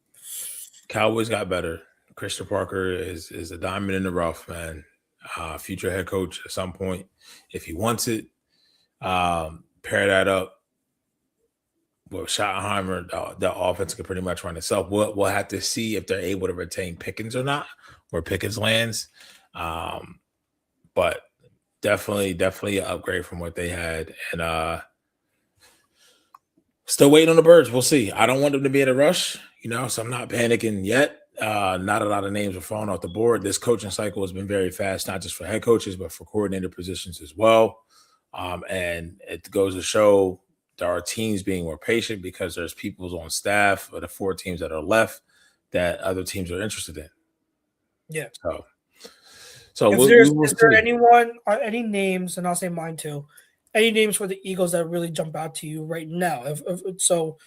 Cowboys got better. Christian Parker is a diamond in the rough, man. Future head coach at some point, if he wants it. Pair that up with Schottenheimer, the offense can pretty much run itself. We'll have to see if they're able to retain Pickens or not, where Pickens lands. But definitely an upgrade from what they had. And still waiting on the birds. We'll see. I don't want them to be in a rush, so I'm not panicking yet. Not a lot of names are falling off the board. This coaching cycle has been very fast, not just for head coaches, but for coordinator positions as well. And it goes to show there are teams being more patient because there's people on staff of the 4 teams that are left that other teams are interested in. Yeah. So is there anyone, any names, and I'll say mine too, any names for the Eagles that really jump out to you right now? So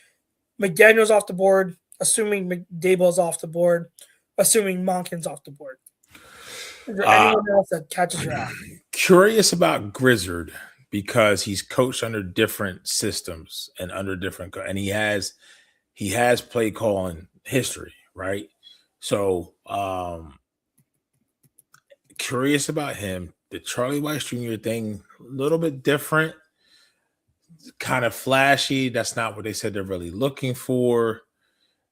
McDaniel's off the board, assuming Daboll's off the board, assuming Monken's off the board. Is there anyone else that catches your eye? Curious about Grizzard, because he's coached under different systems and and he has play calling history, right? So curious about him. The Charlie Weiss Jr. thing, a little bit different, kind of flashy. That's not what they said they're really looking for.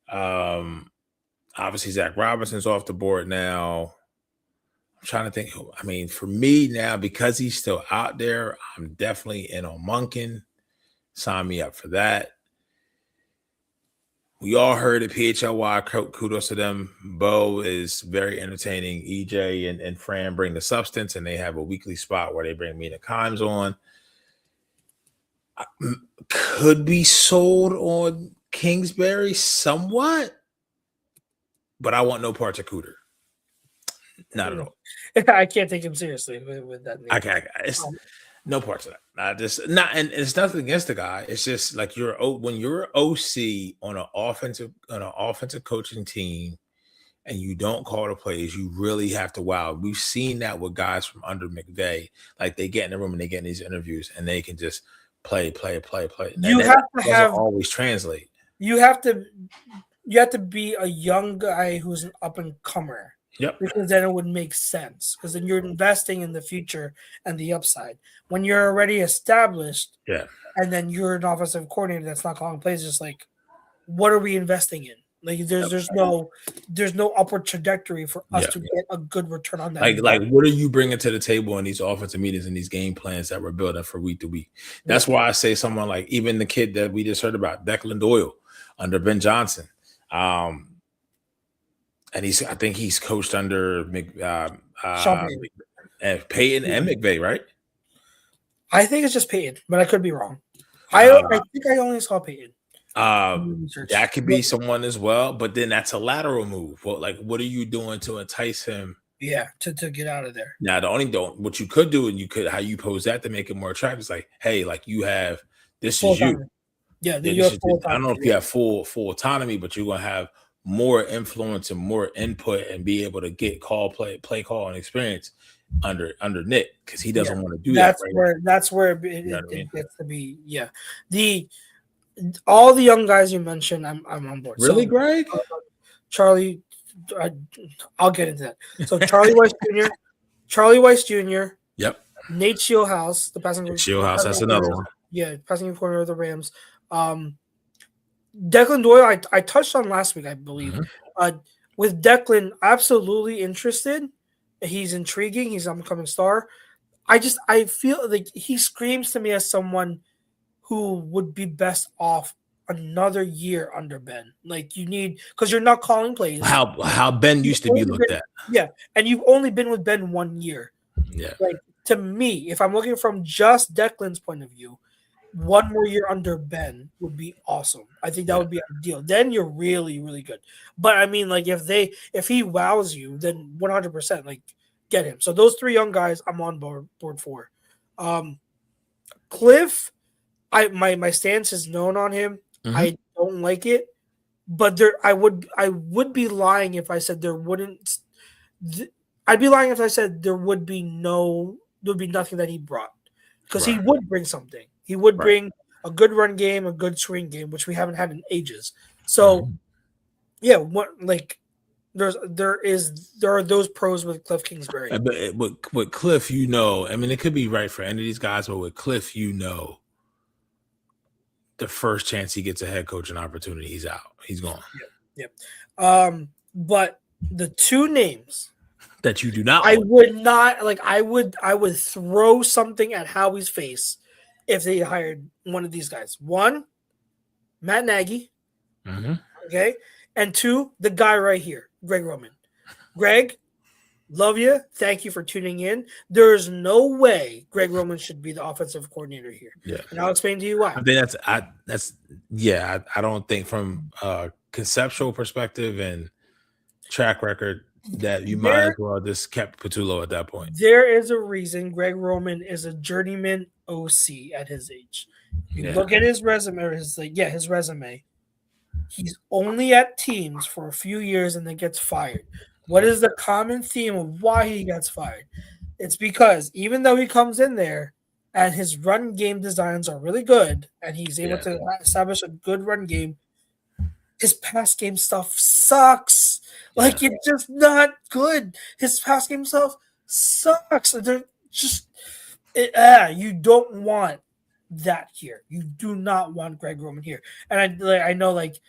Obviously Zach Robinson's off the board now. I'm trying to think. I mean, for me now, because he's still out there, I'm definitely in on Monken. Sign me up for that. We all heard at PHLY. Kudos to them. Bo is very entertaining. EJ and Fran bring the substance, and they have a weekly spot where they bring Mina Kimes on. Could be sold on Kingsbury somewhat, but I want no parts of Cooter. Not at all. I can't take him seriously with that name. I can't. No parts of that. And it's nothing against the guy. It's just like when you're OC on an offensive coaching team, and you don't call the plays, you really have to wow. We've seen that with guys from under McVay. Like, they get in the room and they get in these interviews and they can just play. You have to have always translate. You have to be a young guy who's an up and comer. Yep. Because then it would make sense. Because then you're investing in the future and the upside. When you're already established, and then you're an offensive coordinator that's not calling plays, just like, what are we investing in? Like, there's no upward trajectory for us to get a good return on that. Like what are you bringing to the table in these offensive meetings and these game plans that we're building for week to week? That's why I say someone like even the kid that we just heard about, Declan Doyle, under Ben Johnson. And I think he's coached under Peyton and McVay, right? I think it's just Peyton, but I could be wrong. I think I only saw Peyton. That could be someone as well, but then that's a lateral move. Well, like, what are you doing to entice him Yeah, to get out of there. Now, what you could do, and how you pose that to make it more attractive is like, hey, like this Full is you. autonomy. Yeah, Yeah, you this have is. full I don't autonomy. know if you have full autonomy, but you're gonna have more influence and more input, and be able to get play call, and experience under Nick, because he doesn't want to do that right now. That's where You know what I mean? it gets to be. Yeah, all the young guys you mentioned, I'm on board. Really, So Greg? Charlie, I'll get into that. So Charlie Weiss Jr., Yep. Nate Shieldhouse, the passing Shieldhouse, that's another one. Yeah, passing corner of the Rams. Declan Doyle, I touched on last week, I believe. Mm-hmm. With Declan, absolutely interested. He's intriguing. He's an upcoming star. I feel like he screams to me as someone who would be best off another year under Ben. Like you need, because you're not calling plays. How Ben used to be looked at. Yeah, and you've only been with Ben 1 year. Yeah. Like to me, if I'm looking from just Declan's point of view, 1 more year under Ben would be awesome. I think that would be ideal. Then you're really, really good. But I mean, like if he wows you, then 100%, like get him. So those 3 young guys, I'm on board for. Cliff, my stance is known on him. Mm-hmm. I don't like it, but I would be lying if I said there wouldn't. I'd be lying if I said there would be nothing that he brought, because he would bring something. He would bring a good run game, a good swing game, which we haven't had in ages. So, yeah, there are those pros with Cliff Kingsbury. But with Cliff, I mean, it could be right for any of these guys, but with Cliff, the first chance he gets a head coaching opportunity, he's out. He's gone. Yep. But the 2 names that you do not, I would not like. I would throw something at Howie's face if they hired one of these guys. 1, Matt Nagy. Mm-hmm. Okay, and 2, the guy right here, Greg Roman. Greg, love you. Thank you for tuning in. There's no way Greg Roman should be the offensive coordinator here. Yeah, and I'll explain to you why. I think I don't think from a conceptual perspective and track record that you might as well just kept Patullo at that point. There is a reason Greg Roman is a journeyman OC at his age. You look at his resume, or his resume. He's only at teams for a few years and then gets fired. What is the common theme of why he gets fired? It's because even though he comes in there and his run game designs are really good and he's able to establish a good run game, his pass game stuff sucks. Like, it's just not good. His pass game stuff sucks. They're just you don't want that here. You do not want Greg Roman here. And I know, like,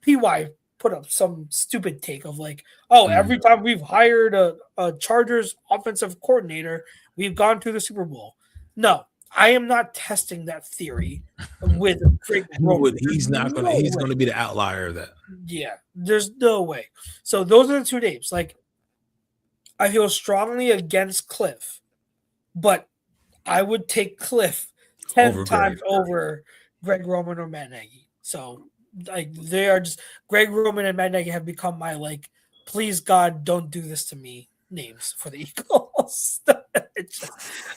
PY put up some stupid take of like, every time we've hired a Chargers offensive coordinator, we've gone to the Super Bowl. No, I am not testing that theory with Greg Roman. He's going to be the outlier of that. Yeah, there's no way. So those are the 2 names. Like, I feel strongly against Cliff, but I would take Cliff 10 times over Greg Roman or Matt Nagy. So, like, they are just Greg Roman and Matt Nagy have become my, like, please God, don't do this to me names for the Eagles.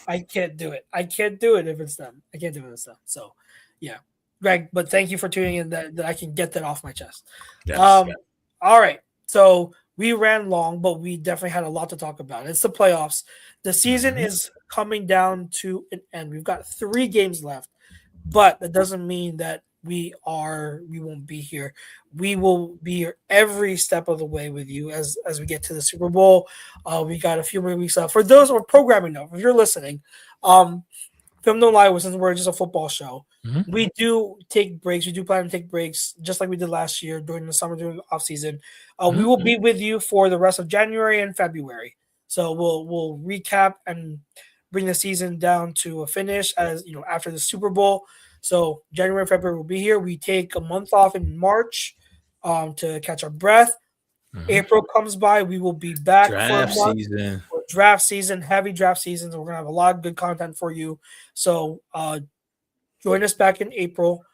I can't do it. I can't do it if it's them. I can't do it if it's them. So, yeah, Greg. But thank you for tuning in. That I can get that off my chest. Yes, All right. So we ran long, but we definitely had a lot to talk about. It's the playoffs. The season is coming down to an end. We've got 3 games left, but that doesn't mean that we won't be here. We will be here every step of the way with you as we get to the Super Bowl. We got a few more weeks left. For those who are programming now, if you're listening, Film Don't Lie, since we're just a football show, we do take breaks. We do plan to take breaks, just like we did last year during the summer, during the off season. We will be with you for the rest of January and February. So we'll recap and bring the season down to a finish after the Super Bowl. So January, February will be here. We take a month off in March to catch our breath. April comes by, we will be back draft for a month. Season. Draft season, heavy draft seasons. We're gonna have a lot of good content for you. So join us back in April.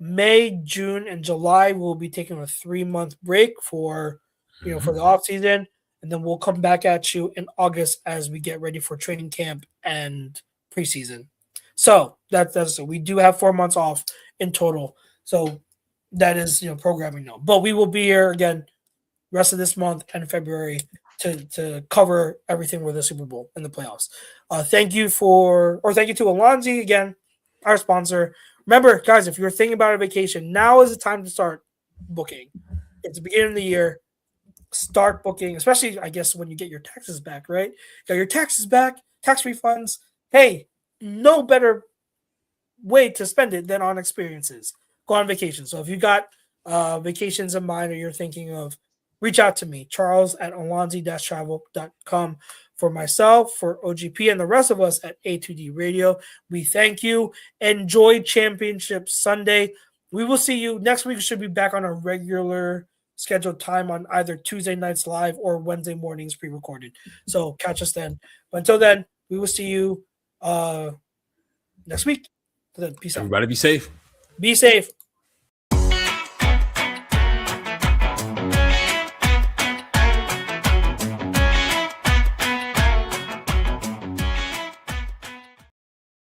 May, June, and July we'll be taking a 3-month break for for the off season, and then we'll come back at you in August as we get ready for training camp and preseason. So that's we do have 4 months off in total. So that is programming now. But we will be here again rest of this month and February to cover everything with the Super Bowl and the playoffs. Thank you to Alonzi again, our sponsor. Remember, guys, if you're thinking about a vacation, now is the time to start booking. It's the beginning of the year. Start booking, especially, I guess, when you get your taxes back, right? You got your taxes back, tax refunds. Hey, no better way to spend it than on experiences. Go on vacation. So if you got vacations in mind or you're thinking of, reach out to me, charles@alonzi-travel.com. For myself, for OGP, and the rest of us at A2D Radio, we thank you. Enjoy Championship Sunday. We will see you next week. Should be back on a regular scheduled time on either Tuesday nights live or Wednesday mornings pre-recorded. So catch us then. But until then, we will see you next week. So then, peace out. Everybody be safe. Be safe.